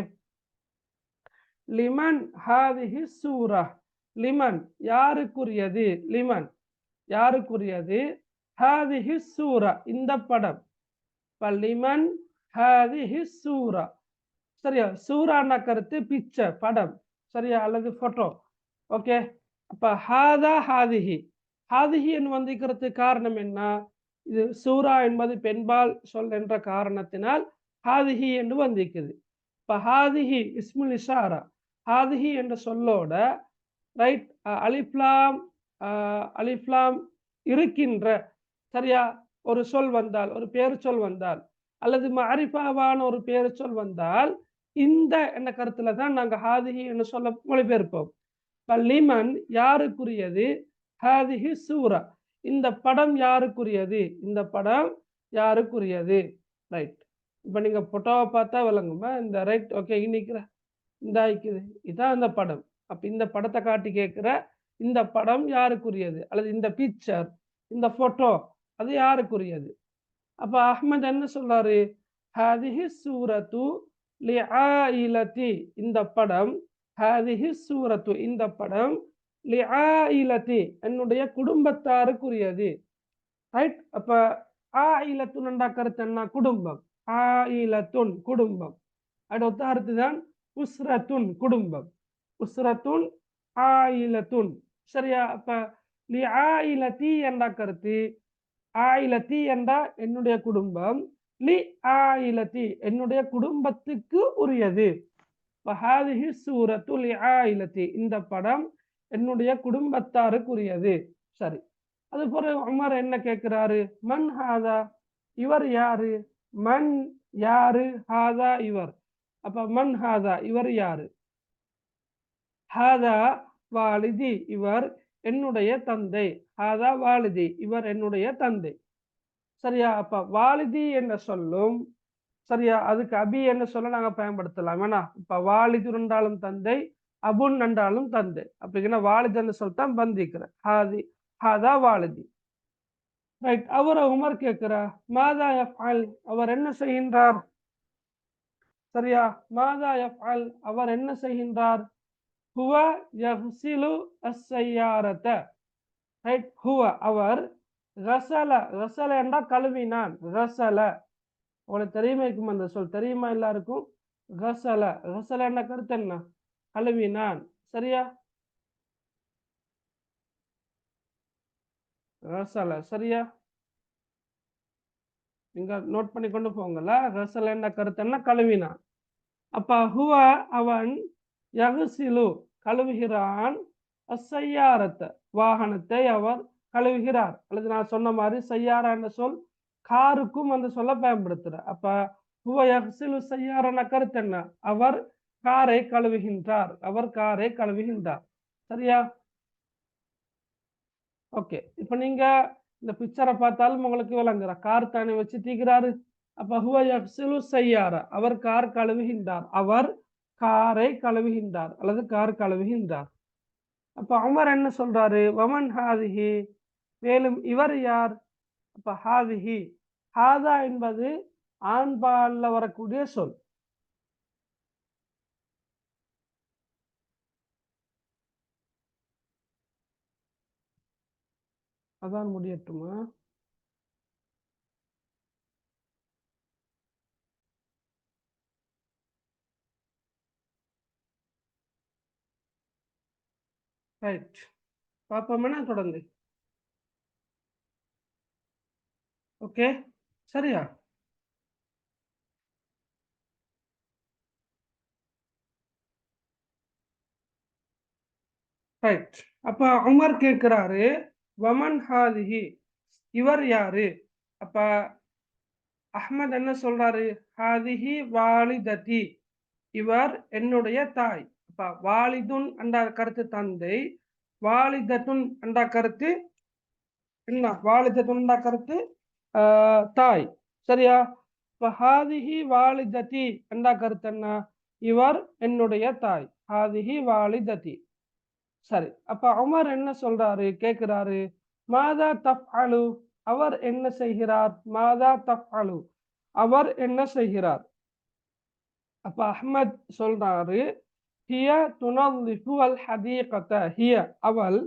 லிமன் ஹாதிஹி சூரா, லிமன் யாருக்குரியது, லிமன் யாருக்குரியது, ஹாதிஹி சூரா இந்த படம். லிமன் ஹாதிஹி சூரா. சரியா? சூரான கருத்து பிக்சர், படம். சரியா? அல்லது போட்டோ. ஓகே. அப்ப ஹாதா ஹாதிஹி, ஹாதிஹி என்று வந்திருக்கிறது காரணம் என்ன? இது சூரா என்பது பெண்பால் சொல் என்ற காரணத்தினால் ஹாதிஹி என்று வந்திருக்குது. இப்ப ஹாதிஹி இஸ்முல் இஷாரா, ஹாதிஹி என்ற சொல்லோட ரைட் அலிஃப்லாம் அலிஃப்லாம் இருக்கின்ற, சரியா, ஒரு சொல் வந்தால், ஒரு பேரு சொல் வந்தால், அல்லது மஅரிஃபாவான ஒரு பேரு சொல் வந்தால் இந்த என்ற கருத்துல தான் நாங்க ஹாதிஹி என்று சொல்ல மொழிபெயர்ப்போம். லிமன் யாருக்குரியது, ஹாதிஹி சூரா இந்த படம் யாருக்குரியது, இந்த படம் யாருக்குரியது. ரைட். இப்ப நீங்க போட்டோவை பார்த்தா விளங்குமா இந்த? ரைட். ஓகே. இன்னைக்கு இந்த ஆயிக்குது, இதான் இந்த படம். அப்ப இந்த படத்தை காட்டி கேட்கிற இந்த படம் யாருக்குரியது, அல்லது இந்த பிக்சர், இந்த போட்டோ அது யாருக்குரியது. அப்ப அஹ்மத் என்ன சொல்றாரு? ஹாதிஹி சூரத்து லிஆயிலதி இந்த படம், ஹாதிஹி சூரத்து இந்த படம் லிஆயிலதி என்னுடைய குடும்பத்தாருக்குரியது. ரைட். அப்ப ஆயிலத்துன் கருத்து என்ன? குடும்பம். ஆயிலத்துன் குடும்பம். அடுத்த அர்த்தம் தான் உஸ்ரத்துன் குடும்பம். உஸ்ரத்துன் ஆயிலத்துன். சரியா? அப்ப லிஆயிலதி என்ற கருத்து, ஆயிலதி என்றா என்னுடைய குடும்பம், லி ஆயிலதி என்னுடைய குடும்பத்துக்கு உரியது. ஹாதிஹி சூரத்து லிஆயிலதி இந்த படம் என்னுடைய குடும்பத்தாருக்குரியது. சரி. அது போல உமர் என்ன கேட்கிறாரு? மன் ஹாதா இவர் யாரு, மன் யாரு, ஹாதா இவர். அப்ப மன் ஹாதா இவர் யாரு? ஹாதா வாலிதி இவர் என்னுடைய தந்தை. ஹாதா வாலிதி இவர் என்னுடைய தந்தை. சரியா? அப்ப வாலிதி என்ற சொல்லும், சரியா, அதுக்கு அபி என்ன சொல்ல நாங்க பயன்படுத்தலாம். வேணா இப்ப வாலிது என்றாலும் தந்தை, அபுன் என்றாலும் தந்தை. அப்படின்னா வாலிது என்று சொல்லித்தான் பந்திக்கிற ஹாதி ஹாதா வாலிதி. ரைட். அவர் உமர் கேட்கிற மாதா யஃஅல் அவர் என்ன செய்கின்றார். சரியா? மாதா யஃஅல் அவர் என்ன செய்கின்றார்? ஹுவ யஃசிலு அஸ்ஸய்யாரத. ரைட். ஹுவ அவர், கஸல கஸல என்றா கழுவினான், கஸல உங்களுக்கு தெரியுமா இருக்கும் அந்த சொல், தெரியுமா எல்லாருக்கும்? கஸல கஸல என்ற கருத்து என்ன? கழுவினான். சரியா? கஸல. சரியா? நீங்க நோட் பண்ணி கொண்டு போங்கல. கஸல என்ற கருத்து என்ன? கழுவினான். அப்ப ஹுவ அவன், யஹ்சிலு கழுவுகிறான், அஸ்ஸய்யாரத்த வாகனத்தை அவர் கழுவுகிறார். அல்லது நான் சொன்ன மாதிரி சய்யாரா என்ற சொல் காருக்கும் அந்த சொல்ல பயன்படுத்துற. அப்ப ஹுவ யஹ்சிலு சய்யாரன கருத்து என்ன? அவர் காரை கழுவுகின்றார், அவர் காரை கழுவுகின்றார். சரியா? ஓகே. இப்ப நீங்க இந்த பிக்சரை பார்த்தாலும் உங்களுக்கு விளங்குற கார் தானே வச்சு தீக்கிறாரு. அப்ப ஹுவ யஹ்சிலு சய்யாரா அவர் கார் கழுவுகின்றார், அவர் காரை கழுவுகின்றார் அல்லது கார் கழுவுகின்றார். அப்ப உமர் என்ன சொல்றாரு? வமன் ஹாதிஹி மேலும் இவர் யார்? அப்ப ஹாதிஹி ஹாதா என்பது ஆண்பால்ல வரக்கூடிய சொல். அதான் முடியட்டுமா? ரைட், பார்ப்போம்னா தொடர்ந்து. ஓகே, சரியா? ரைட். அப்ப உமர் கேட்கிறாரு, வமன் ஹாதிஹி, இவர் யாரு? அப்ப அஹ்மத் என்ன சொல்றாரு? ஹாதிஹி வாலிததி, இவர் என்னுடைய தாய். அப்ப வாலிதுன் என்ற கருத்து தந்தை, வாலிதத்துன் என்ற கருத்து என்ன? வாலிதத்துன் என்ற கருத்து தாய். சரியா? இப்ப ஹாதிஹி வாலிததி என்ற கருத்து என்ன? இவர் என்னுடைய தாய். ஹாதிஹி வாலிததி. சரி, அப்ப உமர் என்ன சொல்றாரு? கேட்கிறாரு, மாதா தஃஅலு, அவர் என்ன செய்கிறார்? மாதா தஃஅலு, அவர் என்ன செய்கிறார்? அப்ப அஹ்மத் சொல்றாரு, ஹிய துனல்லிஃபு அல் ஹதீகத, ஹிய அவள்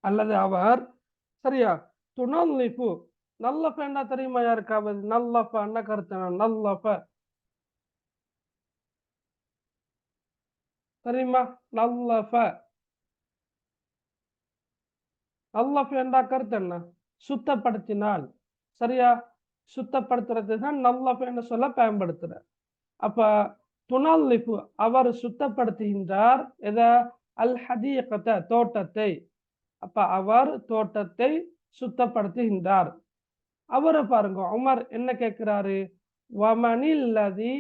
அல்லது அவர், சரியா? துனல்லிஃபு, நல்லஃப என்ன தெரியுமா யாருக்காவது? நல்லஃப என்ன கருத்து? நல்லஃப தெரியுமா? நல்லஃப, நல்லஃப என்ற கருத்து என்ன? சுத்தப்படுத்தினால். சரியா? சுத்தப்படுத்துறது தான் நல்லஃப என்று சொல்ல பயன்படுத்துற. அப்ப துனல்லிஃபு, அவர் சுத்தப்படுத்துகின்றார் எத? அல் ஹதீகத, தோட்டத்தை. அப்ப அவர் தோட்டத்தை சுத்தப்படுத்துகின்றார். அவரை பாருங்க, உமர் என்ன கேட்கிறாரு? வமனில்லதி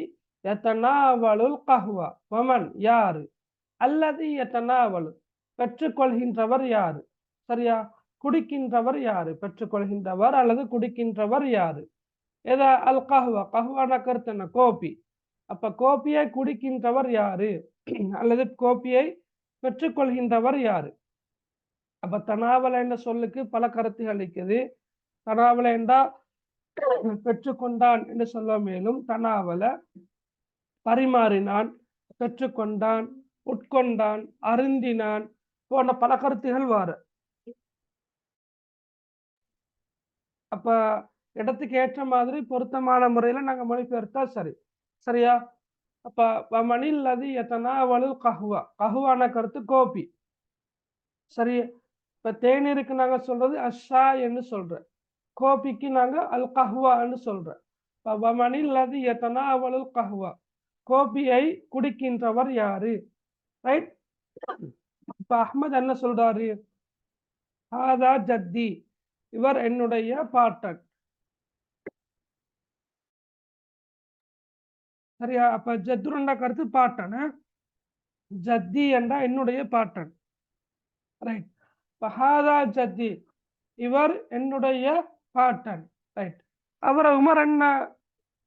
யதனாவலுல் கஹ்வா, வமன் யாரு, அல்லதி யதனாவலு பெற்றுக்கொள்கின்றவர் யாரு? சரியா? குடிக்கின்றவர் யாரு? பெற்றுக்கொள்கின்றவர் அல்லது குடிக்கின்றவர் யாரு? எத? அல் கஹ்வா, கஹ்வான கருத்து என்ன? கோபி. அப்ப கோப்பியை குடிக்கின்றவர் யாரு அல்லது கோப்பியை பெற்றுக்கொள்கின்றவர் யாரு? அப்ப தனாவல என்ற சொல்லுக்கு பல கருத்துகள் இருக்குது. தனாவல என்றா பெற்றுக்கொண்டான் என்று சொல்ல, மேலும் தனாவல பரிமாறினான், பெற்றுக்கொண்டான், உட்கொண்டான், அருந்தினான் போன்ற பல கருத்துகள் வாரு. அப்ப இடத்துக்கு ஏற்ற மாதிரி பொருத்தமான முறையில நாங்க மொழிபெயர்த்தா சரி. சரியா? அப்ப மணில் அது எத்தனாவலு கஹுவா, கஹுவான கருத்து கோபி. சரி, இப்ப தேநீருக்கு நாங்க சொல்றது அஷா என்று சொல்றோம், கோபிக்கு நாங்க அல் கஹ்வான்னு சொல்றோம். வமனில் அது எத்தனாவலுல் கஹ்வா, கோபியை குடிக்கின்றவர் யாரு? ரைட். இப்ப அஹ்மத் என்ன சொல்றாரு? ஹாதா ஜத்தி, இவர் என்னுடைய பாட்டன். சரியா? அப்ப ஜத்துருண்டா கருத்து பாட்டன், ஜத்தி என்றா என்னுடைய பாட்டன். ரைட். ஹாதா ஜத்தி, இவர் என்னுடைய பாட்டன். ரைட். அவர் உமர் என்ன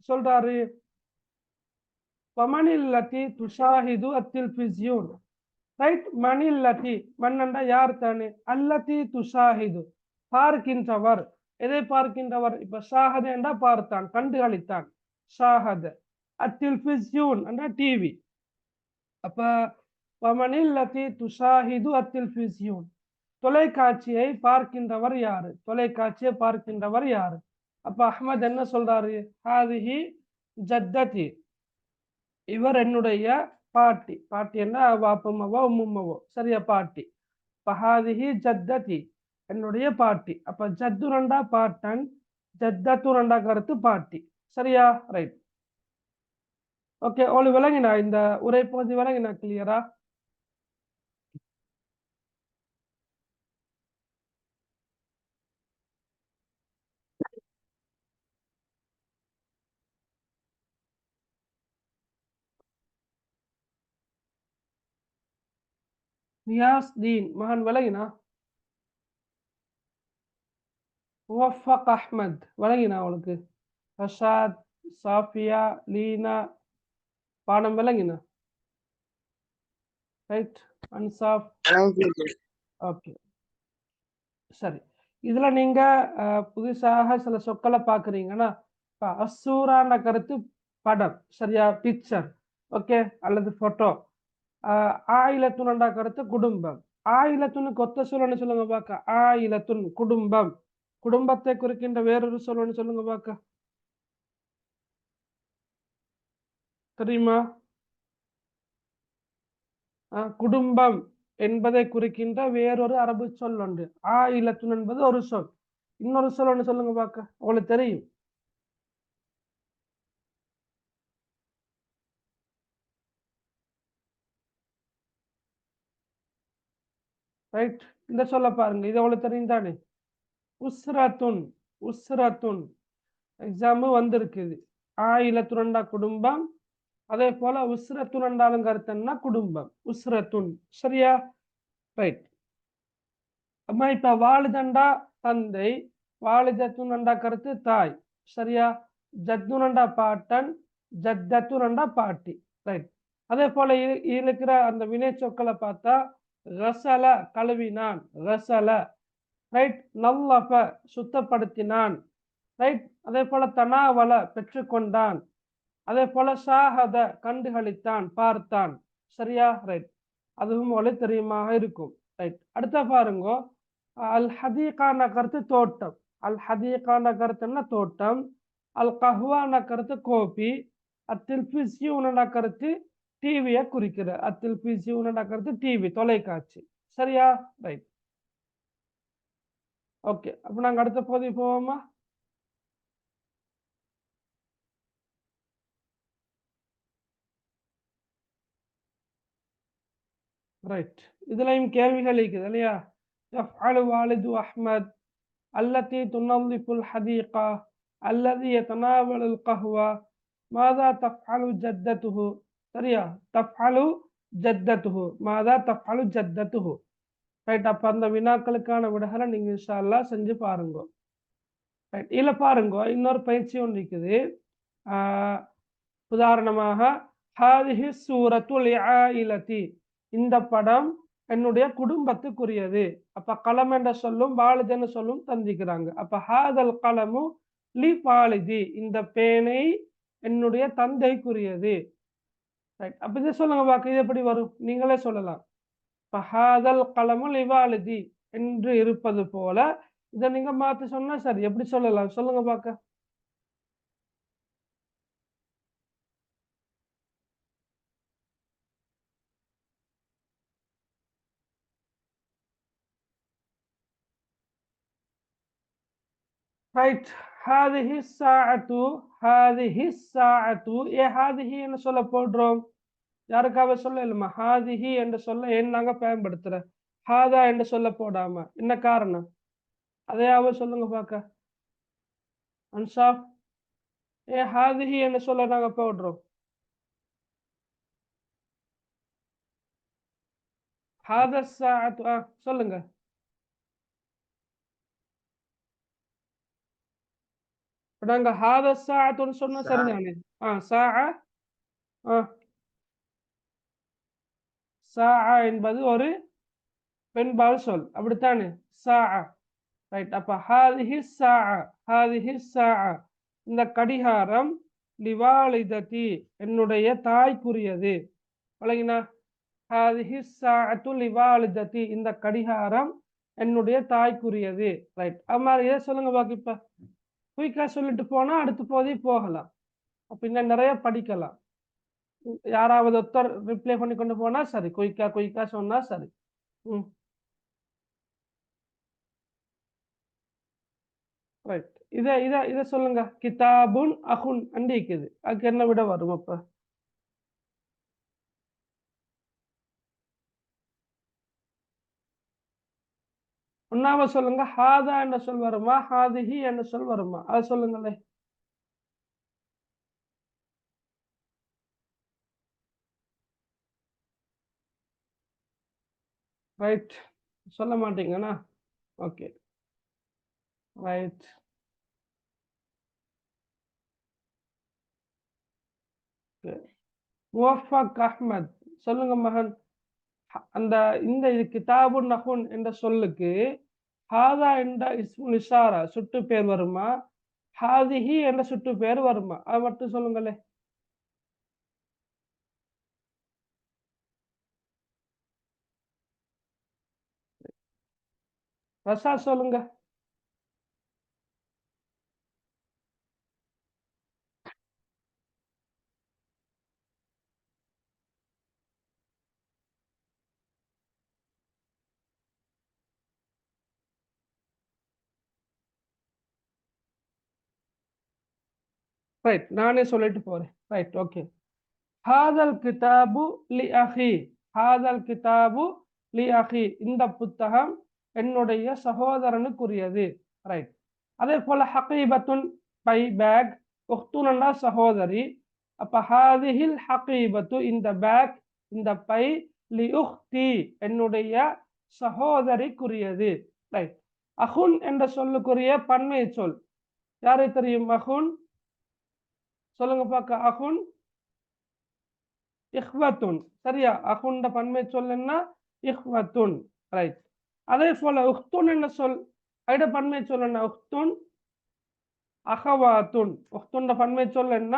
சொல்றாரு? வமனில்லதி துஷாஹிது அத்தில்பிஸ்யூன். ரைட். மணில்லதி, மன்னண்டா யார் தானே? அல்லதி துஷாஹிது, பார்க்கின்றவர். எதை பார்க்கின்றவர்? இப்ப ஷாஹது என்றா பார்த்தான், கண்டுகளித்தான், ஷாஹது. அத்தில்பிஸ்யூன் என்றா டிவி. அப்ப வமனில்லதி துஷாஹிது அத்தில்பிஸ்யூன், தொலைக்காட்சியை பார்க்கின்றவர் யாரு? தொலைக்காட்சியை பார்க்கின்றவர் யாரு? அப்ப அஹ்மத் என்ன சொல்றாரு? ஹாதிஹி ஜத்ததி, இவர் என்னுடைய பாட்டி. பாட்டி என்ன? வாப்பம்மாவோ உம்மும்மாவோ. சரியா? பாட்டி. ஹாதிஹி ஜத்ததி, என்னுடைய பாட்டி. அப்ப ஜத்து ரெண்டா பாட்டன், ஜத்தத்து ரெண்டா கருத்து பாட்டி. சரியா? ரைட். ஓகே, உங்களுக்கு விளங்கினா? இந்த உரை பகுதி விளங்கினா? கிளியரா? நியாஸ் தீன் மகன் விளங்கினா? முவஃபக் அஹ்மத் விளங்கினா உங்களுக்கு? ரஷாத், சாஃபியா, லீனா பாடம் விளங்கினா? ரைட். அன்சாஃப். ஓகே, சரி. இதுல நீங்க புதுசாக சில சொற்களை பாக்குறீங்கன்னா, அசூரான கருத்து படம். சரியா? பிக்சர். ஓகே, அல்லது போட்டோ. ஆயிலத்துனண்டா கருத்து குடும்பம். ஆயிலத்துன்னு கொத்த சொல்லணும்னு சொல்லுங்க பாக்க. ஆயிலத்துன் குடும்பம். குடும்பத்தை குறிக்கின்ற வேறொரு சொல்லணும்னு சொல்லுங்க பாக்க. தெரியுமா? குடும்பம் என்பதை குறிக்கின்ற வேறொரு அரபு சொல் உண்டு. ஆயிலத்துன் என்பது ஒரு சொல். இன்னொரு சொல் ஒன்று சொல்லுங்க பாக்க. உங்களுக்கு தெரியும். ரைட். இந்த சொல்ல பாருங்க. இது உங்களுக்கு தெரியும் தானே? உஸ்ரத்துன். உஸ்ரத்துன் எக்ஸாம் வந்திருக்குது. ஆயிலத்துரண்டா குடும்பம். அதே போல உஸ்ரத்துரண்டாலும் கருத்துன்னா குடும்பம். உஸ்ரத்துன். சரியா? ரைட். அம்மா இப்ப வாலிதண்டா தந்தை, வாலிதத்துனண்டா கருத்து தாய். சரியா? ஜத்துனண்டா பாட்டன், ஜத்தத்துனண்டா பாட்டி. ரைட். அதே போல இருக்கிற அந்த வினை சொற்களை பார்த்தா ரசல கழுவினான், ரசல. ரைட். நல்லஃப சுத்தப்படுத்தினான். ரைட். அதே போல தனாவல பெற்றுக்கொண்டான். அதே போல ஷாஹத கண்டுகளித்தான், பார்த்தான். சரியா? ரைட். அதுவும் உங்களுக்கு தெரியுமாக இருக்கும். ரைட். அடுத்த பாருங்க. அல் ஹதீகான கருத்து தோட்டம். அல் ஹதீகான கருத்துன்னா தோட்டம். அல் கஹ்வான கருத்து கோபி. அத்தில்பிசியூன கருத்து டிவியை குறிக்கிற. அத்தில்பிசியூன கருத்து டிவி தொலைக்காட்சி. சரியா? ரைட். ஓகே. அப்ப நாங்க அடுத்த பகுதி போவோமா? ரைட். இதுலயும் கேள்விகள் இருக்குது இல்லையா? يفعل والد أحمد التي تنظف الحديقة الذي يتناول القهوة ماذا تفعل جدته. சரியா? تفعل جدته ماذا تفعل جدته. ரைட். அப்ப அந்த வினாக்களுக்கான விடைகளை நீங்க இன்ஷா அல்லாஹ் செஞ்சு பாருங்க. ரைட். இதுல பாருங்க இன்னொரு பயிற்சி ஒன்று இருக்குது. உதாரணமாக ஹாதிஹி சூரத்துல் ஆயிலதி, இந்த படம் என்னுடைய குடும்பத்துக்குரியது. அப்ப கலம் என்ற சொல்லும் வாலிதன்னு சொல்லும் தந்திக்கிறாங்க. அப்ப ஹாதல் கலமு லி வாலிதி, இந்த பேனை என்னுடைய தந்தைக்குரியது. ரைட். அப்ப இதை சொல்லுங்க பாக்க. இது எப்படி வரும்? நீங்களே சொல்லலாம். இப்ப ஹாதல் கலமு லி வாலிதி என்று இருப்பது போல இதை நீங்க மாத்தி சொன்னா சரி. எப்படி சொல்லலாம்? சொல்லுங்க பாக்க. ரைட். ஹாதிஹி ஸாஅத்து, ஹாதிஹி ஸாஅத்து. ஹாதிஹி என்று சொல்ல போடுறோம். யாருக்காக சொல்ல இல்லைமா? ஹாதிஹி என்று சொல்ல ஏன் நாங்க பயன்படுத்துற? ஹாதா என்று சொல்ல போடாம என்ன காரணம்? அதையாவது சொல்லுங்க பாக்க. அன்சாப். ஹாதிஹி என்று சொல்ல நாங்க போடுறோம். ஹாதா ஸாஅத்து. சொல்லுங்க. நாங்க ஹாதா ஸாஅத்துன்னு சொன்னா சரிதானே? ஸாஅ. ஸாஅ என்பது ஒரு பெண்பால் சொல். அப்படித்தானே? ஸாஅ. ரைட். அப்ப ஹாதிஹி ஸாஅ, ஹாதிஹி ஸாஅ, இந்த கடிகாரம் லிவாலிததி, என்னுடைய தாய்க்குரியது. வழங்கினா ஹாதிஹி ஸாஅத்து லிவாலிததி, இந்த கடிகாரம் என்னுடைய தாய்க்குரியது. ரைட். அது மாதிரி இதை சொல்லுங்க பாக்க. இப்ப குயிக்கா சொல்லிட்டு போனா அடுத்த போதே போகலாம். அப்ப இன்னும் நிறைய படிக்கலாம். யாராவது ஒருத்தர் ரிப்ளை பண்ணி கொண்டு போனா சரி. குயிக்கா குயிக்கா சொன்னா சரி. ம். ரைட். இத இத இத சொல்லுங்க. கிதாபுன் அஹுன் அண்டிக்குது. அதுக்கு என்ன விட வரும் அப்ப? ஒன்னாவது சொல்லுங்க. ஹாதா என்ற சொல் வருமா, ஹாதிஹி என்ற சொல் வருமா? அது சொல்லுங்களே. ரைட். சொல்ல மாட்டீங்கண்ணா. ஓகே. ரைட். முவஃபக் அஹ்மத், சொல்லுங்க மகன். அந்த இந்த இது கிதாபுன் நஹுன் என்ற சொல்லுக்கு ஹாதா என்ற இஸ்முல் இஷாரா சுட்டு பேர் வருமா, ஹாதிஹி என்ற சுட்டு பேர் வருமா? அது மட்டும் சொல்லுங்களே. ரசா சொல்லுங்க. ரைட், நானே சொல்லிட்டு போறேன். Right, okay. ஹாதல் கிதாபு லி அஹி. ஹாதல் கிதாபு லி அஹி. இந்த புத்தகம் என்னுடைய சகோதரனுக்குரியது. ரைட். அதே போல ஹகீபத்துன் பை, பேக். உஹ்துனண்டா சகோதரி. அப்ப ஹாதிஹில் ஹகீபத்து, இந்த பேக், இந்த பை, லி உஹ்தி, என்னுடைய சகோதரிக்குரியது. ரைட். அஹுன் என்ற சொல்லுக்குரிய பன்மை சொல் யாரை தெரியும்? அஹுன் சொல்லுங்க பார்க்க. அஹுன் இஹ்வத்துன். சரியா? அஹுண்ட பன்மை சொல் என்ன? இஹ்வத்துன். ரைட். அதே போல உஹ்துன் என்ன சொல், ஐட பன்மை சொல் என்ன? உஹ்துன் அஹவாத்துன். உஹ்துண்ட பன்மை சொல் என்ன?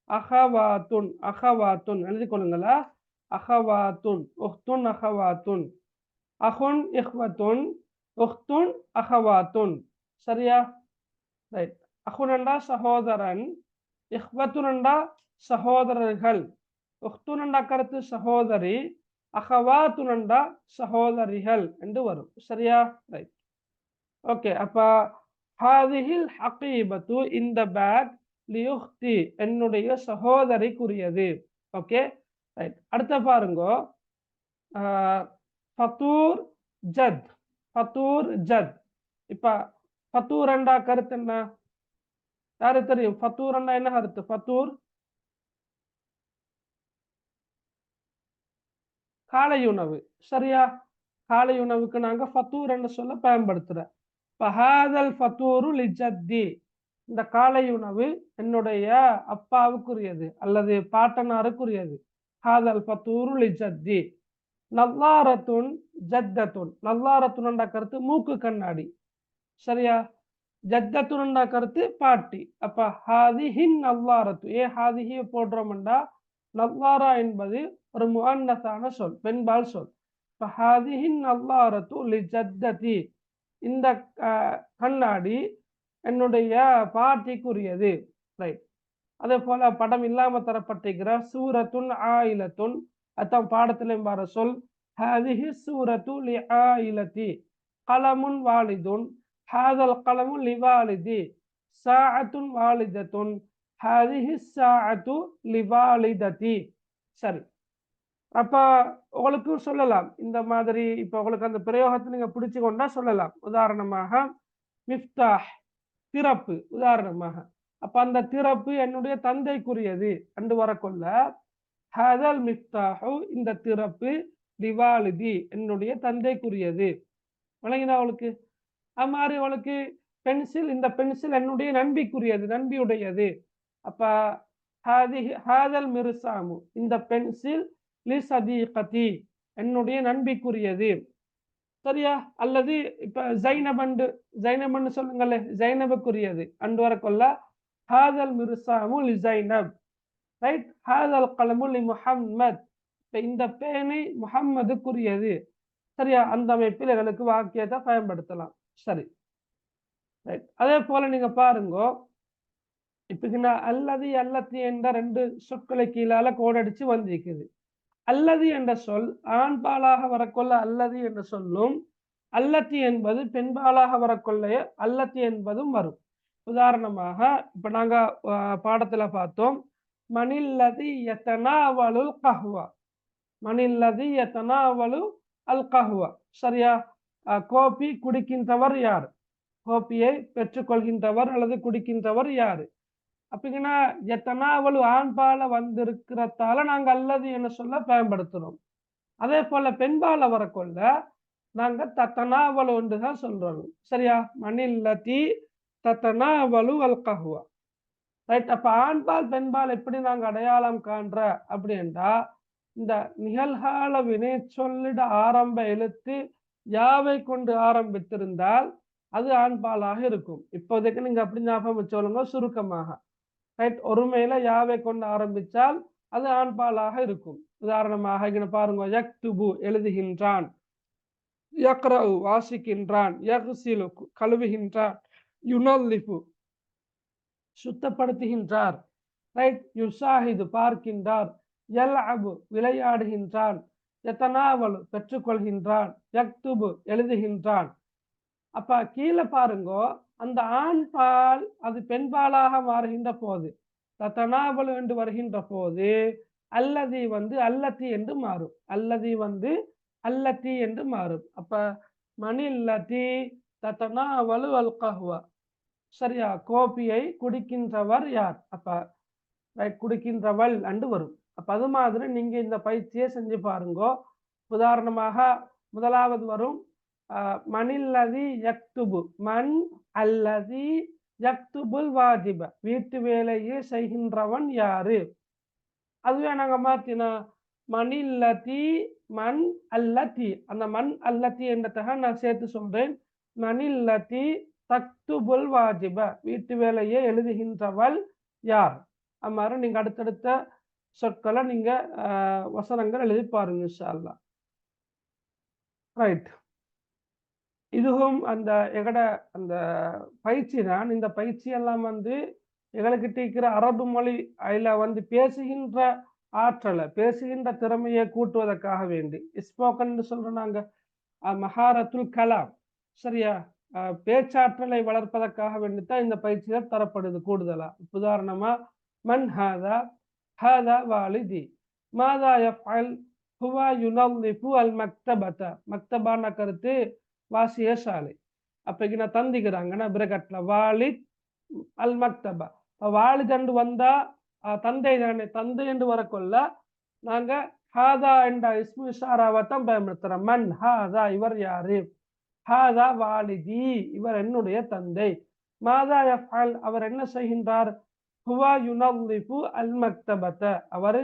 அஹவாத்துன். அஹவாத்துன் எழுதி கொள்ளுங்களா. அஹவாத்துன். உஹ்துன் அஹவாத்துன். அஹுன் இஹ்வத்துன், உஹ்துன் அஹவாத்துன். சரியா? ரைட். அஹுனண்டா சகோதரன், இஹ்வத்துனண்டா சகோதரர்கள், உஹ்துனண்டா கருத்து சகோதரி, அஹவாத்துனண்டா சகோதரிகள் என்று வரும். சரியா? Right, okay. அப்ப ஹாதிஹில் ஹகீபத்து, இந்த பேக், லியுஹ்தி, என்னுடைய சகோதரிக்குரியது. Okay, right. அடுத்த பாருங்க. ஃபதூர் ஜத். ஃபதூர் ஜத். இப்ப ஃபதூரண்டா கருத்து என்ன? யாரு தெரியும்? ஃபதூரண்டா என்ன கருத்து? ஃபதூர் காலை உணவு. சரியா? காலை உணவுக்கு நாங்க ஃபதூர் என்று சொல்ல பயன்படுத்துறோம். ஃபஹாதல் ஃபதூரு லிஜத்தி, இந்த காலை உணவு என்னுடைய அப்பாவுக்குரியது அல்லது பாட்டனாருக்குரியது. ஹாதல் ஃபதூரு லிஜத்தி. நல்லாரத்துன் ஜத்தத்துன். நல்லாரத்துன் என்ற கருத்து மூக்கு கண்ணாடி. சரியா? ஜத்தத்துன் என்ற கருத்து பாட்டி. அப்ப ஹாதிஹின் நல்லாரத்து. ஹாதிஹி போடுறோம்டா, நல்லாரா என்பது ஒரு முஅன்னஸான சொல், பெண்பால் சொல். ஹாதிஹின் நல்லாரத்து லிஜத்ததி, இந்த கண்ணாடி என்னுடைய பாட்டிக்குரியது. ரைட். அதே போல படம் இல்லாம தரப்பட்டிருக்கிற சூரத்துன் ஆயிலத்துன், அதான் பாடத்திலும் வர சொல். ஹாதிஹி சூரத்து லி ஆயிலதி. கலமுன் வாலிதுன், ஹாதல் கலமு லிவாலிதி. சாஅத்துன் வாலிதத்துன், ஹாதிஹி சாஅத்து லிவாலிததி. சரி. அப்ப உங்களுக்கு சொல்லலாம் இந்த மாதிரி. இப்ப உங்களுக்கு அந்த பிரயோகத்தை நீங்க பிடிச்சு கொண்டா சொல்லலாம். உதாரணமாக மிஃப்தாஹ், திறப்பு. உதாரணமாக அப்ப அந்த திறப்பு என்னுடைய தந்தைக்குரியது என்று வரக்கொள்ள, ஹாதல் மிஃப்தாஹு, இந்த திறப்பு, லிவாலிதி, என்னுடைய தந்தைக்குரியது. வழங்கினா அவளுக்கு. அது மாதிரி அவளுக்கு பென்சில், இந்த பென்சில் என்னுடைய நண்பிக்குரியது, நண்பியுடையது. அப்ப ஹாதல் மிர்சாமு, இந்த பென்சில், லி சதீகதி, என்னுடைய நண்பிக்குரியது. சரியா? அல்லது இப்ப ஜைனபண்டு, ஜைனபண்டு சொல்லுங்களே, ஜைனபுக்குரியது அன்று வரக்கொள்ள ஹாதல் மிர்சாமு லி ஜைனப். ரைட். ஹாதல் கலமு லி முஹம்மத், இந்த பேனை முஹம்மதுக்குரியது. சரியா? அந்த அமைப்பில் எங்களுக்கு வாக்கியத்தை பயன்படுத்தலாம். சரி, ரைட். அதே போல நீங்க பாருங்க. இப்ப அல்லது அல்லத்தி என்ற ரெண்டு சொற்களை கீழால கோடடிச்சு வந்திருக்குது. அல்லது என்ற சொல் ஆண்பாலாக வரக்கொள்ள அல்லது என்ற சொல்லும், அல்லத்தி என்பது பெண்பாலாக வரக்கொள்ள அல்லத்தி என்பதும் வரும். உதாரணமாக இப்ப நாங்க பாடத்துல பார்த்தோம், மனில்லதி யதனாவலுல் கஹ்வா. மனில்லதி யதனாவலு அல் கஹ்வா. சரியா? கோப்பி குடிக்கின்றவர் யார்? கோப்பியை பெற்றுக்கொள்கின்றவர் அல்லது குடிக்கின்றவர் யாரு? அப்படிங்கன்னா எத்தனாவலு ஆண்பால வந்திருக்கிறதால நாங்க அல்லது என்ன சொல்ல பயன்படுத்துறோம். அதே போல பெண்பால வரக்கொள்ள நாங்க தத்தனாவலு என்றுதான் சொல்றோம். சரியா? மனில்லதி தத்தனாவலு அல் கஹ்வா. ரைட். அப்ப ஆண்பால் பெண்பால் எப்படி நாங்க அடையாளம் காண்ற அப்படின்றா, இந்த நிகழ்கால வினை சொல்லிட ஆரம்ப எழுத்து யாவை கொண்டு ஆரம்பித்திருந்தால் அது ஆண்பாலாக இருக்கும். இப்போதைக்கு நீங்க அப்படி ஞாபகம் வச்சோங்க சுருக்கமாக. ரைட். ஒருமையில யாவை கொண்டு ஆரம்பிச்சால் அது ஆண்பாலாக இருக்கும். உதாரணமாக இங்க பாருங்க, யக்துபு, எழுதுகின்றான். யக்ரஉ வாசிக்கின்றான், யக்சிலு கழுவுகின்றான், யுனல்லிஃபு சுத்தப்படுத்துகின்றார், ரைட், யுசாஹிது பார்க்கின்றார், யல்அபு விளையாடுகின்றான், யதனாவலு பெற்றுக்கொள்கின்றான், யக்துபு எழுதுகின்றான். அப்ப கீழே பாருங்கோ, அந்த ஆண் பால் அது பெண்பாலாக மாறுகின்ற போது, தத்தனாவலு என்று வருகின்ற போது அல்லதி அல்லத்தி என்று மாறும். அல்லதி அல்லத்தி என்று மாறும். அப்ப மணில்லதி தத்தனாவலு அல் கஹ்வா, சரியா, கோப்பியை குடிக்கின்றவர் யார்? அப்ப குடிக்கின்றவள் அண்டு வரும். அப்ப அது மாதிரி நீங்க இந்த பயிற்சியை செஞ்சு பாருங்கோ. உதாரணமாக முதலாவது வரும் மணில்லதி யக்துபு, மண் அல்லதி யக்துபுல் வாஜிப, வீட்டு வேலையை செய்கின்றவன் யாரு? அதுவே நாங்க மாத்தினா மணில்லதி மண் அல்லதி, அந்த மண் அல்லதி என்றதாக நான் சேர்த்து சொல்றேன். மணில்லதி தக்துபுல் வாஜிப, வீட்டு வேலையை எழுதுகின்றவள் யார்? அம்மாதிரி நீங்க அடுத்தடுத்த சொற்களை நீங்க வசனங்கள் எழுதி பாருங்க இன்ஷா அல்லாஹ். ரைட், இதுவும் அந்த எங்கட அந்த பயிற்சி தான். இந்த பயிற்சி எல்லாம் எங்களுக்கு இருக்கிற அரபு மொழி அதில் பேசுகின்ற ஆற்றலை, பேசுகின்ற திறமையை கூட்டுவதற்காக வேண்டி ஸ்போக்கன் சொல்றோம் நாங்க, மஹாரத்துல் கலாம், சரியா, பேச்சாற்றலை வளர்ப்பதற்காக வேண்டித்தான் இந்த பயிற்சிகள் தரப்படுது கூடுதலா. உதாரணமா மன் ஹாதா, ஹாதா வாலிதி, மாதா யஃஅல், ஹுவா யுனல்லிஃபு அல் மக்தபத, மக்தபான கருத்து வாசிய சாலை. அப்ப இங்க தந்திக்கிறாங்கன்னா பிரகட்ல வாலித் அல் மக்தபா, வாலித் என்று வந்தா தந்தை தானே, தந்தை என்று வரக்கொள்ள நாங்க ஹாதா என்ற இஸ்மு இஷாராவை தான் பயன்படுத்துறோம். மன் ஹாதா, இவர் யாரு? ஹாதா வாலிதி, இவர் என்னுடைய தந்தை. மாதா யஃஅல், அவர் என்ன செய்கின்றார்? ஹுவா யுனல்லிஃபு அல் மக்தபத, அவர்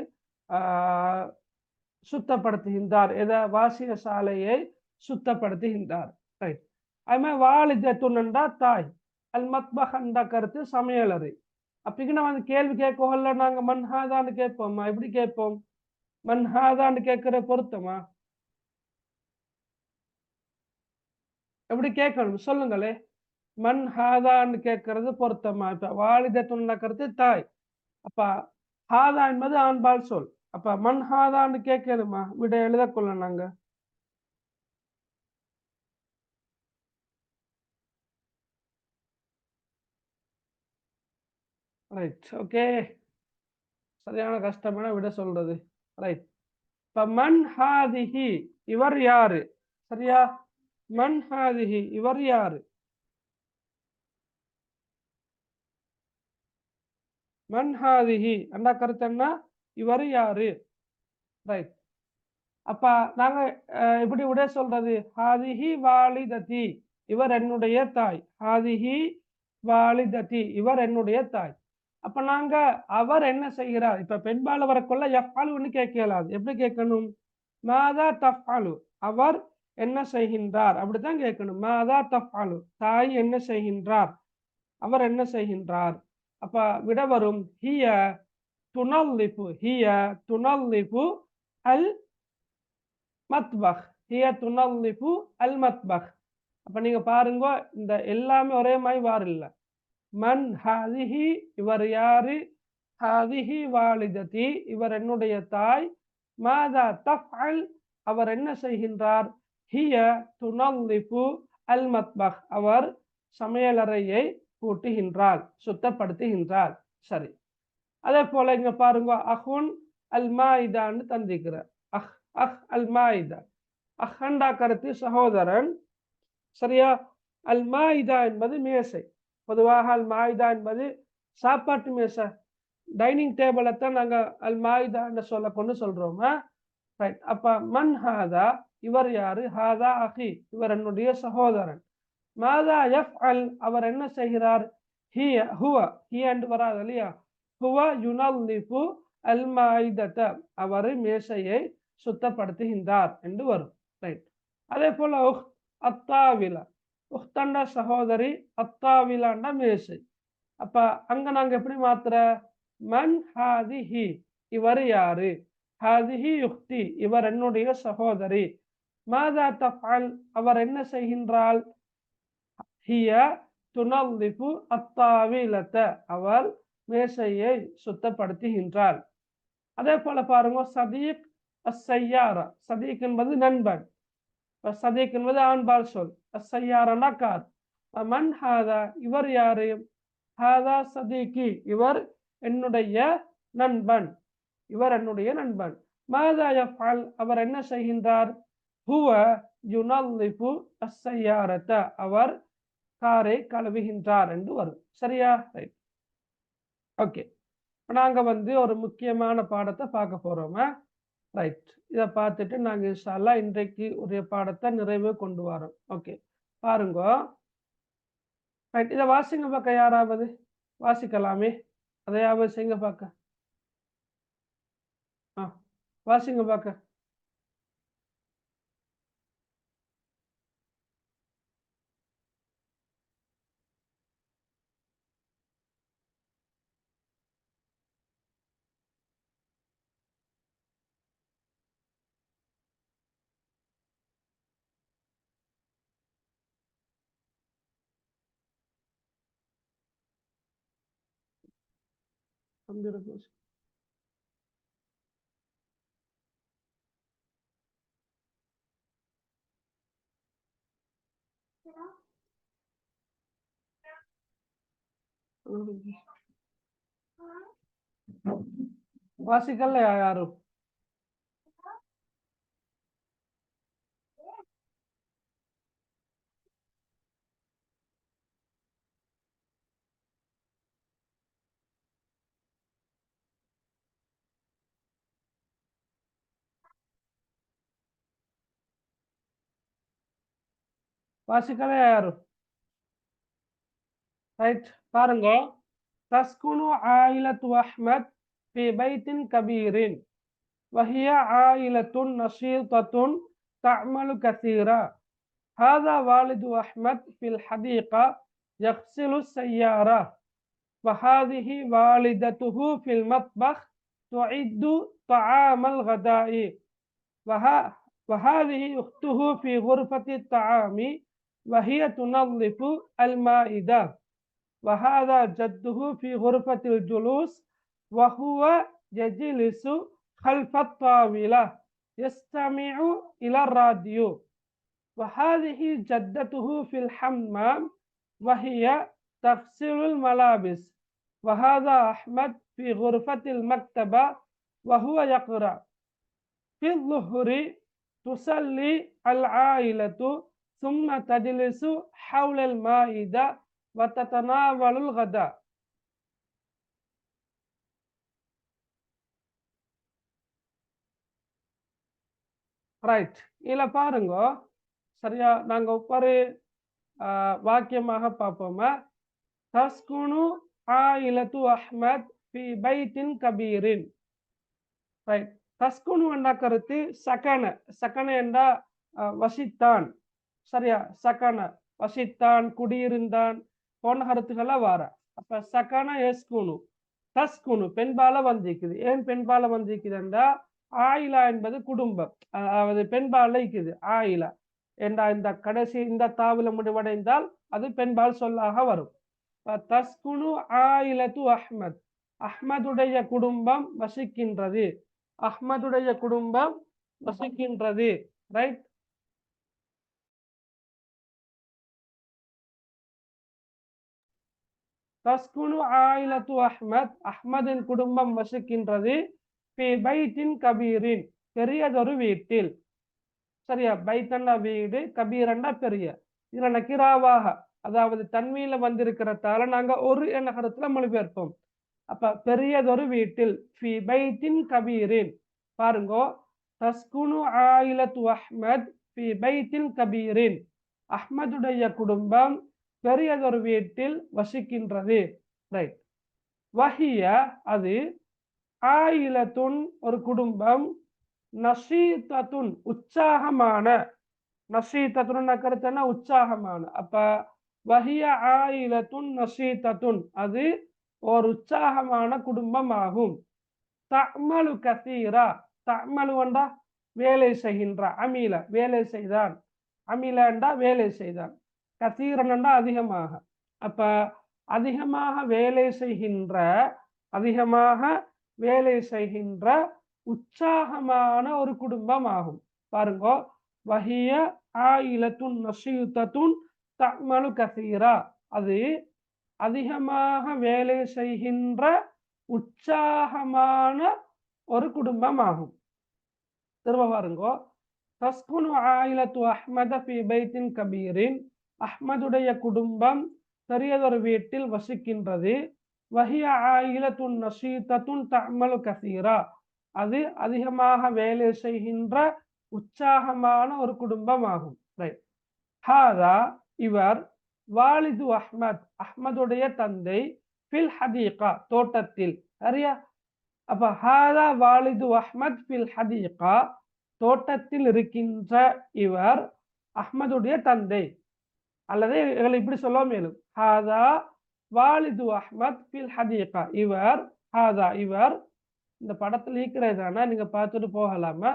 சுத்தப்படுத்துகின்றார், வாசிய சாலையை சுத்தப்படுத்துகின்றார். ரைட், அதுமாதிரி வாலிதத்துன்னா தாய், அல் மத்பஹ் என்ற கருத்து சமையலறை. அப்படின்னா கேள்வி கேட்கல, நாங்க மன்ஹாதான்னு கேட்போமா? எப்படி கேட்போம்? மன்ஹாதான்னு கேட்கிற பொருத்தமா? எப்படி கேட்கணும் சொல்லுங்களே. மன்ஹாதான்னு கேட்கறது பொருத்தமா? இப்ப வாலிதத்துன்னா கருத்து தாய், அப்ப ஹாதா என்பது ஆண்பால் சொல். அப்ப மன்ஹாதான்னு கேட்கணுமா? விட எழுதக்கொள்ள நாங்க. ரைட், ஓகே, சரியான கஷ்டமான விட சொல்றது. ரைட், இப்ப மன் ஹாதிஹி, இவர் யாரு? சரியா, மன் ஹாதிஹி, இவர் யாரு? மன் ஹாதிஹி அந்த கருத்து என்ன? இவர் யாரு? ரைட், அப்ப நாங்க இப்படி விட சொல்றது, ஹாதிஹி வாலிததி, இவர் என்னுடைய தாய். ஹாதிஹி வாலிததி, இவர் என்னுடைய தாய். அப்ப நாங்க அவர் என்ன செய்கிறார், இப்ப பெண்பால வரக்குள்ள யஃபாலுன்னு கேட்கலாது. எப்படி கேட்கணும்? மாதா தஃபாலு, அவர் என்ன செய்கின்றார், அப்படித்தான் கேட்கணும். மாதா தஃபாலு, தாய் என்ன செய்கின்றார், அவர் என்ன செய்கின்றார். அப்ப விட வரும் ஹிய துனல்லிஃபு, ஹிய துனல்லிஃபு அல் மத்பஹ், ஹிய துனல்லிஃபு அல் மத்பஹ். அப்ப நீங்க பாருங்க, இந்த எல்லாமே ஒரே மாதிரி வாரில்ல. மன் ஹாதிஹி, இவர் யாரு? ஹாதிஹி வாலிததி, இவர் என்னுடைய தாய். மாதா தஃஅல், அவர் என்ன செய்கின்றார்? ஹிய துனல்லிஃபு அல் மத்பஹ், அவர் சமையலறையை கூட்டுகின்றார், சுத்தப்படுத்துகின்றார். சரி, அதே போல இங்க பாருங்க, அஹுன் அல் மாயிதான்னு தந்திக்கிற. அஹ் அஹ் அல் மாயிதா, அஹ்ண்டா கருத்து சகோதரன், சரியா. அல் மாயிதா என்பது மேசை. பொதுவாக அல் மாயிதா என்பது சாப்பாட்டு மேசை, டைனிங் டேபிளை தான் நாங்க அல் மாயிதா என்று சொல்ல கொண்டு சொல்றோமா. ரைட், அப்ப மன் ஹாதா, இவர் யாரு? ஹாதா அஹி, இவர் என்னுடைய சகோதரன். மாதா யஃஅல், அவர் என்ன செய்கிறார்? ஹிய, ஹுவ, ஹிய என்று வராது இல்லையா, ஹுவ யுனல்லிஃபு அல் மாயிதத, அவர் மேசையை சுத்தப்படுத்துகின்றார் என்று வரும். ரைட், அதே போல உஹ்த் அத்தாவிலா, உஹ்தண்டா சகோதரி, அத்தாவிலாண்டா மேசை. அப்ப அங்க நாங்க எப்படி மாத்துற? மன் ஹாதிஹி, இவர் யாரு? ஹாதிஹி யுக்தி, இவர் என்னுடைய சகோதரி. மாதா தஃஅல் அவர் என்ன செய்கின்றாள்? ஹிய துனல்லிஃபு அத்தாவிலத அவர் மேசையை சுத்தப்படுத்துகின்றாள். அதே போல பாருங்க, சதீக் அஸ்ஸையாரா, சதீக் என்பது நண்பன், சதீக் என்பது ஆண்பால் சொல், அஸ்ஸையாரா கார். மன் ஹாதா இவர் யாரு? ஹாதா சதீகி இவர் என்னுடைய நண்பன், இவர் என்னுடைய நண்பன். மாதா யஃஅல் அவர் என்ன செய்கின்றார்? ஹுவ யுனல்லிஃபு அஸ்ஸையாரத அவர் காரை கழுவுகின்றார் என்று வரும். சரியா? ரைட். ஓகே, நாங்க ஒரு முக்கியமான பாடத்தை பார்க்க போறோமா? ரைட். இதை பார்த்துட்டு நாங்க இன்ஷா அல்லாஹ் இன்றைக்கு ஒரு பாடத்தை நிறைவு கொண்டு வரோம். ஓகே, பாருங்க. ரைட், இதை வாசிங்க பார்க்க. யாராவது வாசிக்கலாமே, அதையாவது செய்யுங்க பார்க்க. வாசிங்க பார்க்க. வாசிக்கலையா யாரும்? வாசிக்கலையா யாரும்? ரைட், பாருங்க. தஸ்குனு ஆயிலத்து அஹ்மத் ஃபி பைத்தின் கபீரின் வஹிய ஆயிலத்துன் நஷீதத்துன் தஅமலு கஸீரா. ஹாதா வாலிது அஹ்மத் ஃபில் ஹதீகா யக்ஸிலு ஸய்யாரா வஹாதிஹி வாலிதத்துஹு ஃபில் மத்பஹ் துஇது தஆமல் கதாஇ வஹாதிஹி உக்துஹு ஃபி குர்ஃபத்தி தஆமி வஹிய துனல்லிஃபு அல் மாஇதா وهذا جده في غرفة الجلوس وهو يجلس خلف الطاولة يستمع إلى الراديو وهذه جدته في الحمام وهي تغسل الملابس وهذا أحمد في غرفة المكتبة وهو يقرأ. في الظهر تصلي العائلة ثم تجلس حول المائدة வத்தனாவலுல் கதா. ரைட், இதுல பாருங்க. சரியா, நாங்க ஒவ்வொரு வாக்கியமாக பார்ப்போமா. தஸ்குனு ஆயிலத்து அஹ்மத் ஃபி பைத்தின் கபீரின். ரைட், தஸ்குனு என்ற கருத்து சகன, சகன என்றா வசித்தான். சரியா, சகன வசித்தான், குடியிருந்தான் போன்ற கருத்துக்கள வார. அப்ப சகன எஸ்குனு, தஸ்குனு பெண்பால வந்திருக்குது. ஏன் பெண்பால வந்திருக்குதுன்றா, ஆயிலா என்பது குடும்பம், அதாவது பெண்பால இருக்குது. ஆயிலா என்ற இந்த கடைசி இந்த தாவில முடிவடைந்தால் அது பெண்பால் சொல்லாக வரும். தஸ்குனு ஆயிலத்து அஹ்மத் அஹ்மதுடைய குடும்பம் வசிக்கின்றது, அஹ்மதுடைய குடும்பம் வசிக்கின்றது. ரைட். தஸ்குனு ஆயிலத்து அஹ்மத் அஹ்மதின் குடும்பம் வசிக்கின்றது ஃபி பைத்தின் கபீரின் பெரியதொரு வீட்டில். சரியா, பைத்தன்னா வீடு, கபீரண்டா பெரிய. இதுல நக்கிராவாக, அதாவது தன்மையில வந்திருக்கிறதால நாங்க ஒரு என்ற கருத்துல மொழிபெயர்ப்போம். அப்ப பெரியதொரு வீட்டில், ஃபி பைத்தின் கபீரின். பாருங்கோ, தஸ்குனு ஆயிலத்து அஹ்மத் ஃபி பைத்தின் கபீரின் அஹ்மதுடைய குடும்பம் பெரியதொரு வீட்டில் வசிக்கின்றது. ரைட். வஹிய அது, ஆயிலத்துன் ஒரு குடும்பம், நஷீதத்துன் உற்சாகமான, நஷீதத்துன் கருத்துனா உற்சாகமான. அப்ப வஹிய ஆயிலத்துன் நஷீதத்துன் அது ஒரு உற்சாகமான குடும்பம் ஆகும். தஅமலு கஸீரா, தஅமலு வந்தா வேலை செய்கின்ற, அமில வேலை செய்தான், அமிலண்டா வேலை செய்தான், கசீரன்டா அதிகமாக. அப்ப அதிகமாக வேலை செய்கின்ற, அதிகமாக வேலை செய்கின்ற உற்சாகமான ஒரு குடும்பம் ஆகும். பாருங்க, வஹிய ஆயிலத்துன் நஷீதத்துன் தஅமலு கசீரா, அது அதிகமாக வேலை செய்கின்ற உற்சாகமான ஒரு குடும்பம் ஆகும். திரும்ப பாருங்க, தஸ்குனு ஆயிலத்து அஹ்மத ஃபி பைத்தின் கபீரின், அஹ்மதுடைய குடும்பம் பெரியதொரு வீட்டில் வசிக்கின்றது. வஹிய ஆயிலத்துன் நஷீதத்துன் தஅமலு கசீரா, அது அதிகமாக வேலை செய்கின்ற உற்சாகமான ஒரு குடும்பம் ஆகும். ரைட். ஹாதா இவர், வாலிது அஹ்மத் அஹ்மதுடைய தந்தை, ஃபில் ஹதீகா தோட்டத்தில். சரியா? அப்ப ஹாதா வாலிது அஹ்மத் ஃபில் ஹதீகா, தோட்டத்தில் இருக்கின்ற இவர் அஹ்மதுடைய தந்தை. அல்லது இப்படி சொல்ல மேலும், ஹாதா வாலிது அஹ்மத் ஃபில் ஹதீகா, இவர், ஹாதா இவர், இந்த படத்தில் இருக்கிறதானா நீங்க பார்த்துட்டு போகலாமா?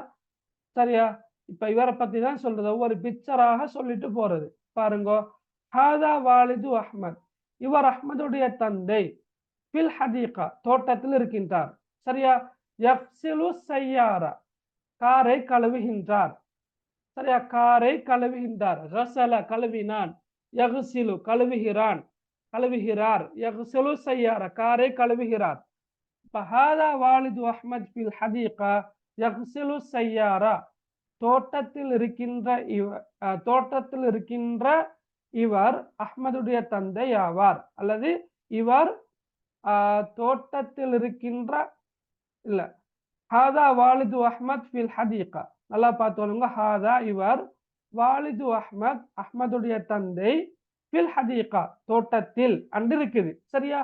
சரியா? இப்ப இவரை பத்தி தான் சொல்றது, ஒவ்வொரு பிக்சராக சொல்லிட்டு போறது. பாருங்க, ஹாதா வாலிது அஹ்மத், இவர் அஹ்மதுடைய தந்தை, ஃபில் ஹதீகா தோட்டத்தில் இருக்கின்றார். சரியா? யக்ஸிலு ஸய்யாரா, காரை கழுவுகின்றார். சரியா? காரை கழுவுகின்றார். கஸல கழுவினான், யக்ஸிலு கழுவுகிறான், கழுவுகிறார், யக்ஸிலு ஸய்யாரா காரை கழுவுகிறார். ஹாதா வாலிது அஹ்மத் ஃபில் ஹதீகா யக்ஸிலு ஸய்யாரா, தோட்டத்தில் இருக்கின்ற தோட்டத்தில் இருக்கின்ற இவர் அஹ்மதுடைய தந்தை ஆவார். அல்லது இவர் தோட்டத்தில் இருக்கின்ற, இல்ல, ஹாதா வாலிது அஹ்மத் ஃபில் ஹதீகா, நல்லா பார்த்துக்கோங்க. ஹாதா இவர், வாலிது அஹ்மத் அஹ்மதுடைய தந்தை, ஃபில் ஹதீகா தோட்டத்தில் அன்று இருக்குது. சரியா?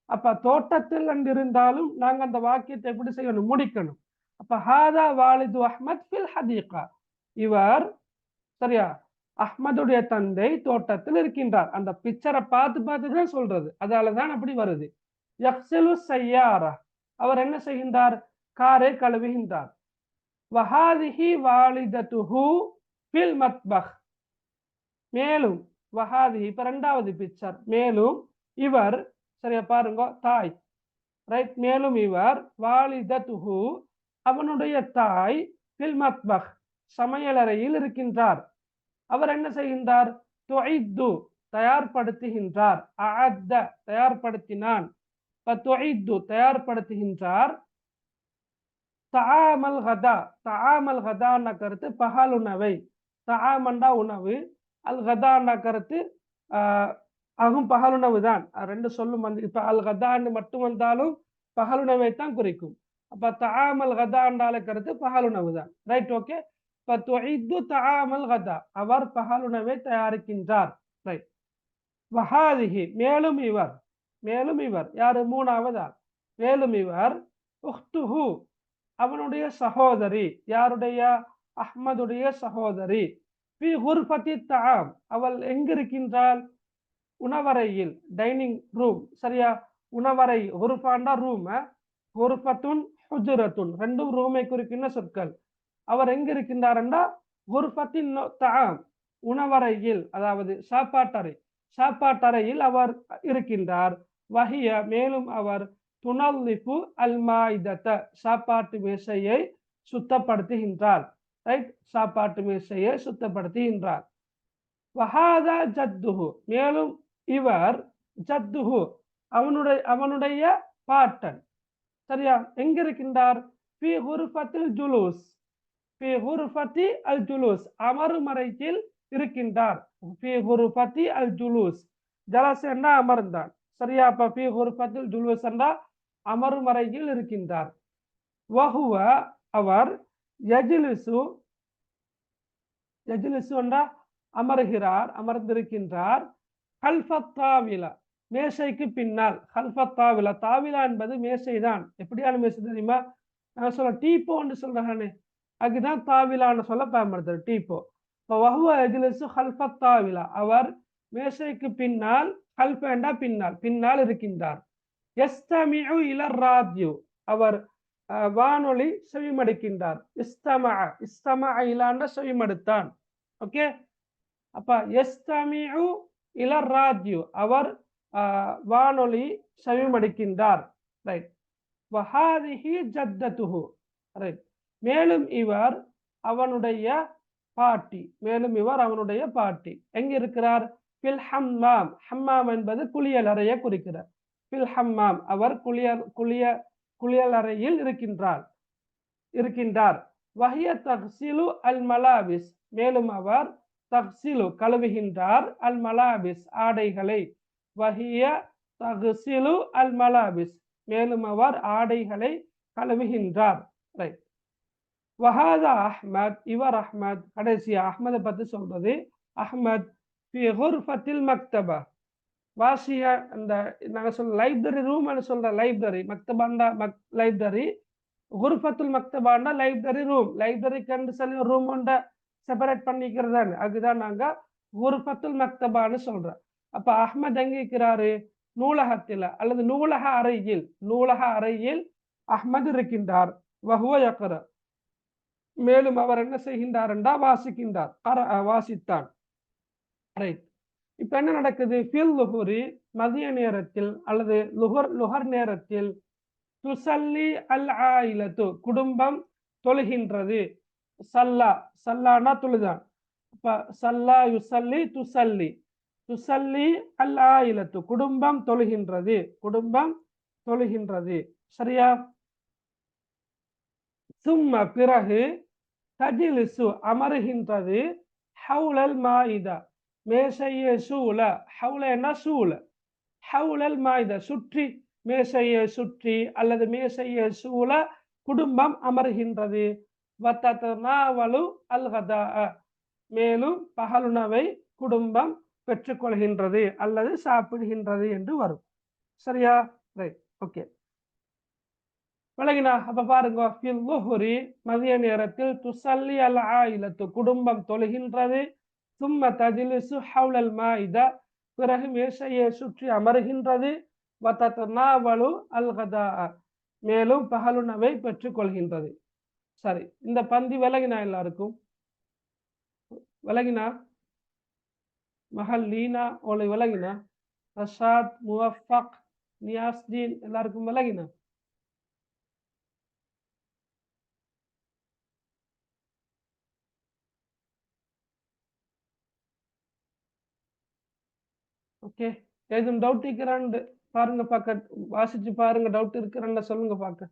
அப்ப தோட்டத்தில் அன்று இருந்தாலும் நாங்க அந்த வாக்கியத்தை எப்படி செய்யணும்? முடிக்கணும். அப்ப ஹாதா வாலிது அஹ்மத் ஃபில் ஹதீகா, இவர், சரியா, அஹ்மதுடைய தந்தை தோட்டத்தில் இருக்கின்றார். அந்த பிக்சரை பார்த்து பார்த்து தான் சொல்றது, அதாலதான் அப்படி வருது. யக்ஸிலு ஸய்யாரா, அவர் என்ன செய்கின்றார்? காரை கழுவுகின்றார். வஹாதிஹி வாலிதத்துஹு ஃபில் மத்பஹ், மேலும் வஹாதிஹி, இப்ப இரண்டாவது பிக்சர், மேலும் இவர், சரியா பாருங்க, தாய். ரைட். மேலும் இவர், வாலிதத்துஹு அவனுடைய தாய், ஃபில் மத்பஹ் சமையலறையில் இருக்கின்றார். அவர் என்ன செய்கின்றார்? துஇத்து தயார்படுத்துகின்றார், அஅத்த தயார்படுத்தினான், துஇத்து தயார்படுத்துகின்றார், தஆமல் கதா, தஆமல் கதான கருத்து பகலுணவை, தஆமண்டா உணவு, அல் கதான கருத்து அதுவும் பகலுணவு தான். ரெண்டு சொல்லும் வந்து, இப்ப அல் கதான்னு மட்டும் வந்தாலும் பகலுணவை தான் குறிக்கும். அப்ப தஆமல் கதாண்டால கருத்து பகலுணவு தான். ரைட். ஓகே. இப்ப துஇத்து தஆமல் கதா, அவர் பகலுணவை தயாரிக்கின்றார். ரைட். வஹாதிஹி மேலும் இவர், மேலும் இவர் யாரு? மூணாவதா. மேலும் இவர், உக்துஹு அவனுடைய சகோதரி, யாருடைய? அஹ்மதுடைய சகோதரி, ஃபி குர்ஃபத்தி தஆம் அவள் எங்கிருக்கின்றாள்? உணவறையில், டைனிங் ரூம். சரியா? உணவறை, குர்ஃபாண்டா ரூம், குர்ஃபத்துன் ஹுஜ்ரத்துன் ரெண்டும் ரூமை குறிக்கின்ற சொற்கள். அவர் எங்க இருக்கின்றார்டா? குர்ஃபத்தின் தஆம் உணவறையில், அதாவது சாப்பாட்டறை, சாப்பாட்டறையில் அவர் இருக்கின்றார். வஹிய மேலும் அவர், துனல்லிஃபு அல் மாயிதத சாப்பாட்டு மேசையை சுத்தப்படுத்துகின்றார். ரைட். சாப்பாட்டு மேசையை சுத்தப்படுத்துகின்றார். வஹாதா ஜத்துஹு மேலும் இவர், ஜத்துஹு அவனுடைய பாட்டன். சரியா? எங்க இருக்கின்றார்? ஃபி குர்ஃபத்தில் ஜுலூஸ், ஃபி குர்ஃபத்தி அல் ஜுலூஸ் அமருமறையில் இருக்கின்றார். ஃபி குர்ஃபத்தி அல் ஜுலூஸ், ஜலஸ் என்றா அமர்ந்தான். சரியா? அப்ப ஃபி குர்ஃபத்தில் ஜுலூஸ் என்றா அமருமறையில் இருக்கின்றார். வஹுவ அவர், யஜ்லிசு, யஜ்லிசு என்றா அமர்கிறார், அமர்ந்திருக்கின்றார். கல்ஃபத் தாவிலா மேசைக்கு பின்னால். கல்ஃபத் தாவிலா, தாவிலா என்பது மேசைதான். எப்படியான மேசை தெரியுமா? நான் சொல்ல டீப்போன்னு சொல்றேன், அதுதான் தாவிலான்னு சொல்ல பயன்படுத்துறேன், டீப்போ. வஹுவ யஜ்லிசு கல்ஃபத் தாவிலா அவர் மேசைக்கு பின்னால், கல்ஃப என்றா பின்னால், பின்னால் இருக்கின்றார். யஸ்தமிஉ இலர் ராத்யு அவர் வானொலி செவிமடுக்கின்றார். இஸ்தமா இலாண்ட செவிமடுத்தான். ஓகே, அப்ப யஸ்தமிஉ இல ராஜ்யு அவர் வானொலி செவிமடுக்கின்றார். ரைட். வஹாதிஹி ஜத்தத்துஹு. ரைட். மேலும் இவர் அவனுடைய பாட்டி. எங்க இருக்கிறார்? ஃபில் ஹம்மாம். ஹம்மாம் என்பது குளியல் அறையை குறிக்கிறார். ஃபில் ஹம்மாம் அவர் குளியல் அறையில் இருக்கின்றார். வஹிய தக்சிலு அல் மலாபிஸ். மேலும் அவர் தக்சிலு கழுவுகின்றார், அல் மலாபிஸ் ஆடைகளை. வஹிய தக்சிலு அல் மலாபிஸ் மேலும் அவர் ஆடைகளை கழுவுகின்றார். ரைட். வஹாதா அஹ்மத். இவர் அஹ்மத். கடைசியா அஹ்மதை பத்தி சொல்றது. அஹ்மத் ஃபி குர்ஃபத்தில் மக்தபா. வாசிய அந்த நாங்க சொல்ல லைப்ரரி ரூம் சொல்ற லைப்ரரி. மக்தபாண்டா லைப்ரரி. குர்ஃபத்துல் மக்தபாண்டா லைப்ரரி ரூம். லைப்ரரிக்கு சொல்லி ஒரு ரூம் ஒன்றை செப்பரேட் பண்ணிக்கிறதானே, அதுதான் நாங்க குர்ஃபத்துல் மக்தபான்னு சொல்றோம். அப்ப அஹ்மத் எங்க இருக்கிறாரு? நூலகத்தில் அல்லது நூலக அறையில் அஹ்மத் இருக்கின்றார். வஹுவ யக்ர. மேலும் அவர் என்ன செய்கின்றார் என்றா வாசிக்கின்றார், வாசித்தான். ரைட். இப்ப என்ன நடக்குது? ஃபில் லுஹுரி மதிய நேரத்தில் அல்லது லுஹர் நேரத்தில் துசல்லி அல் ஆயிலத்து குடும்பம் தொழுகின்றது. சல்லானா தொழுதான். அப்ப சல்லா யுசல்லி துசல்லி அல் ஆயிலத்து குடும்பம் தொழுகின்றது. சரியா? சும்ம பிறகு தஜிலிசு அமருகின்றது. ஹவுலல் மாயிதா மேசையை சூழ. ஹவுலனா சூழ. ஹவுலல் மாயிதா சுற்றி, மேசையை சுற்றி அல்லது மேசையை சூழ குடும்பம் அமருகின்றது. வத்தத்னாவலு அல் கதா. மேலும் பகலுணவை குடும்பம் பெற்றுக்கொள்கின்றது அல்லது சாப்பிடுகின்றது என்று வரும். சரியா? ரைட். ஓகே, விளங்கினா? அப்ப பாருங்க, மதிய நேரத்தில் துசல்லி அல் ஆயிலத்து குடும்பம் தொழுகின்றது. சும்ம தஜ்லிசு ஹவுலல் மாயிதா பிறகு மேசையை சுற்றி அமருகின்றது. வதத்னாவலு அல் கதா மேலும் பகலுணவை பெற்றுக்கொள்கின்றது. சரி, இந்த பந்தி விளங்கினா? எல்லாருக்கும் விளங்கினா? மகள் லீனா ஓலை விளங்கினா? ரஷாத், முவஃபக், நியாஸ்தீன் எல்லாருக்கும் விளங்கினா? ஓகே, ஏதும் டவுட் இருக்கிறான்னு பாருங்க, பார்க்க வாசிச்சு பாருங்க. டவுட் இருக்கிறான்னு சொல்லுங்க பார்க்க.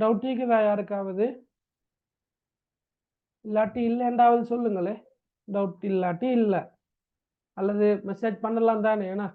டவுட் இருக்குதா யாருக்காவது? இல்லாட்டி இல்லைன்றாவது சொல்லுங்களே. டவுட் இல்லாட்டி இல்லை, அல்லது மெசேஜ் பண்ணலாம் தானே? ஏன்னா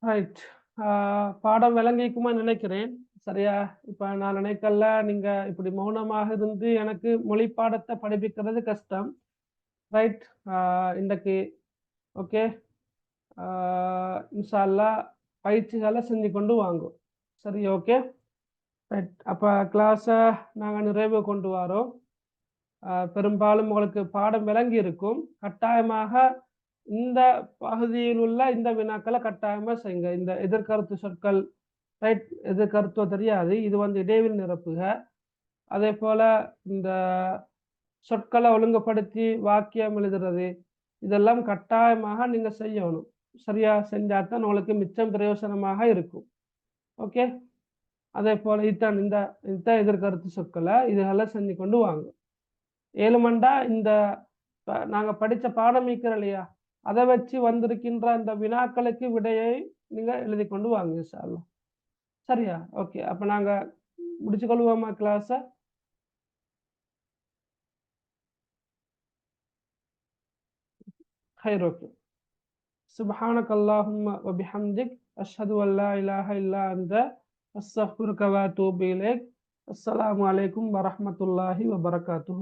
ரைட். பாடம் விளங்கிக்குமா நினைக்கிறேன். சரியா? இப்ப நான் நினைக்கல நீங்க இப்படி மௌனமாக இருந்து எனக்கு மொழி பாடத்தை படிப்பிக்கிறது கஷ்டம். ரைட். இன்றைக்கு ஓகே, இன்ஷா அல்லாஹ் பயிற்சிகளை செஞ்சு கொண்டு வாங்கும். சரி, ஓகே ரைட். அப்போ கிளாஸை நாங்கள் நிறைவு கொண்டு வரோம். பெரும்பாலும் உங்களுக்கு பாடம் விளங்கி இருக்கும். கட்டாயமாக இந்த பகுதியில் உள்ள இந்த வினாக்களை கட்டாயமாக செய்யுங்க. இந்த எதிர்கருத்து சொற்கள், ரைட், எதிர்கருத்தோ தெரியாது, இது இடைவெளி நிரப்புக. அதே போல் இந்த சொற்களை ஒழுங்குபடுத்தி வாக்கியம் எழுதுறது இதெல்லாம் கட்டாயமாக நீங்க செய்யணும். சரியா செஞ்சாதான் உங்களுக்கு மிச்சம் பிரயோசனமாக இருக்கும். ஓகே, அதே போல இந்த எதிர்கருத்து சொற்களை இதெல்லாம் செஞ்சு கொண்டு வாங்க. ஏழுமண்டா இந்த நாங்க படிச்ச பாடம் இருக்கிறோம் இல்லையா, அதை வச்சு வந்திருக்கின்ற அந்த வினாக்களுக்கு விடையை நீங்க எழுதி கொண்டு வாங்க இன்ஷா அல்லாஹ். சரியா? ஓகே, அப்ப நாங்க முடிச்சு கொள்வோமா கிளாஸ? خير. ஓகே. سبحانك اللهم وبحمدك أشهد أن لا إله إلا أنت أستغفرك وأتوب إليك. السلام عليكم ورحمة الله وبركاته.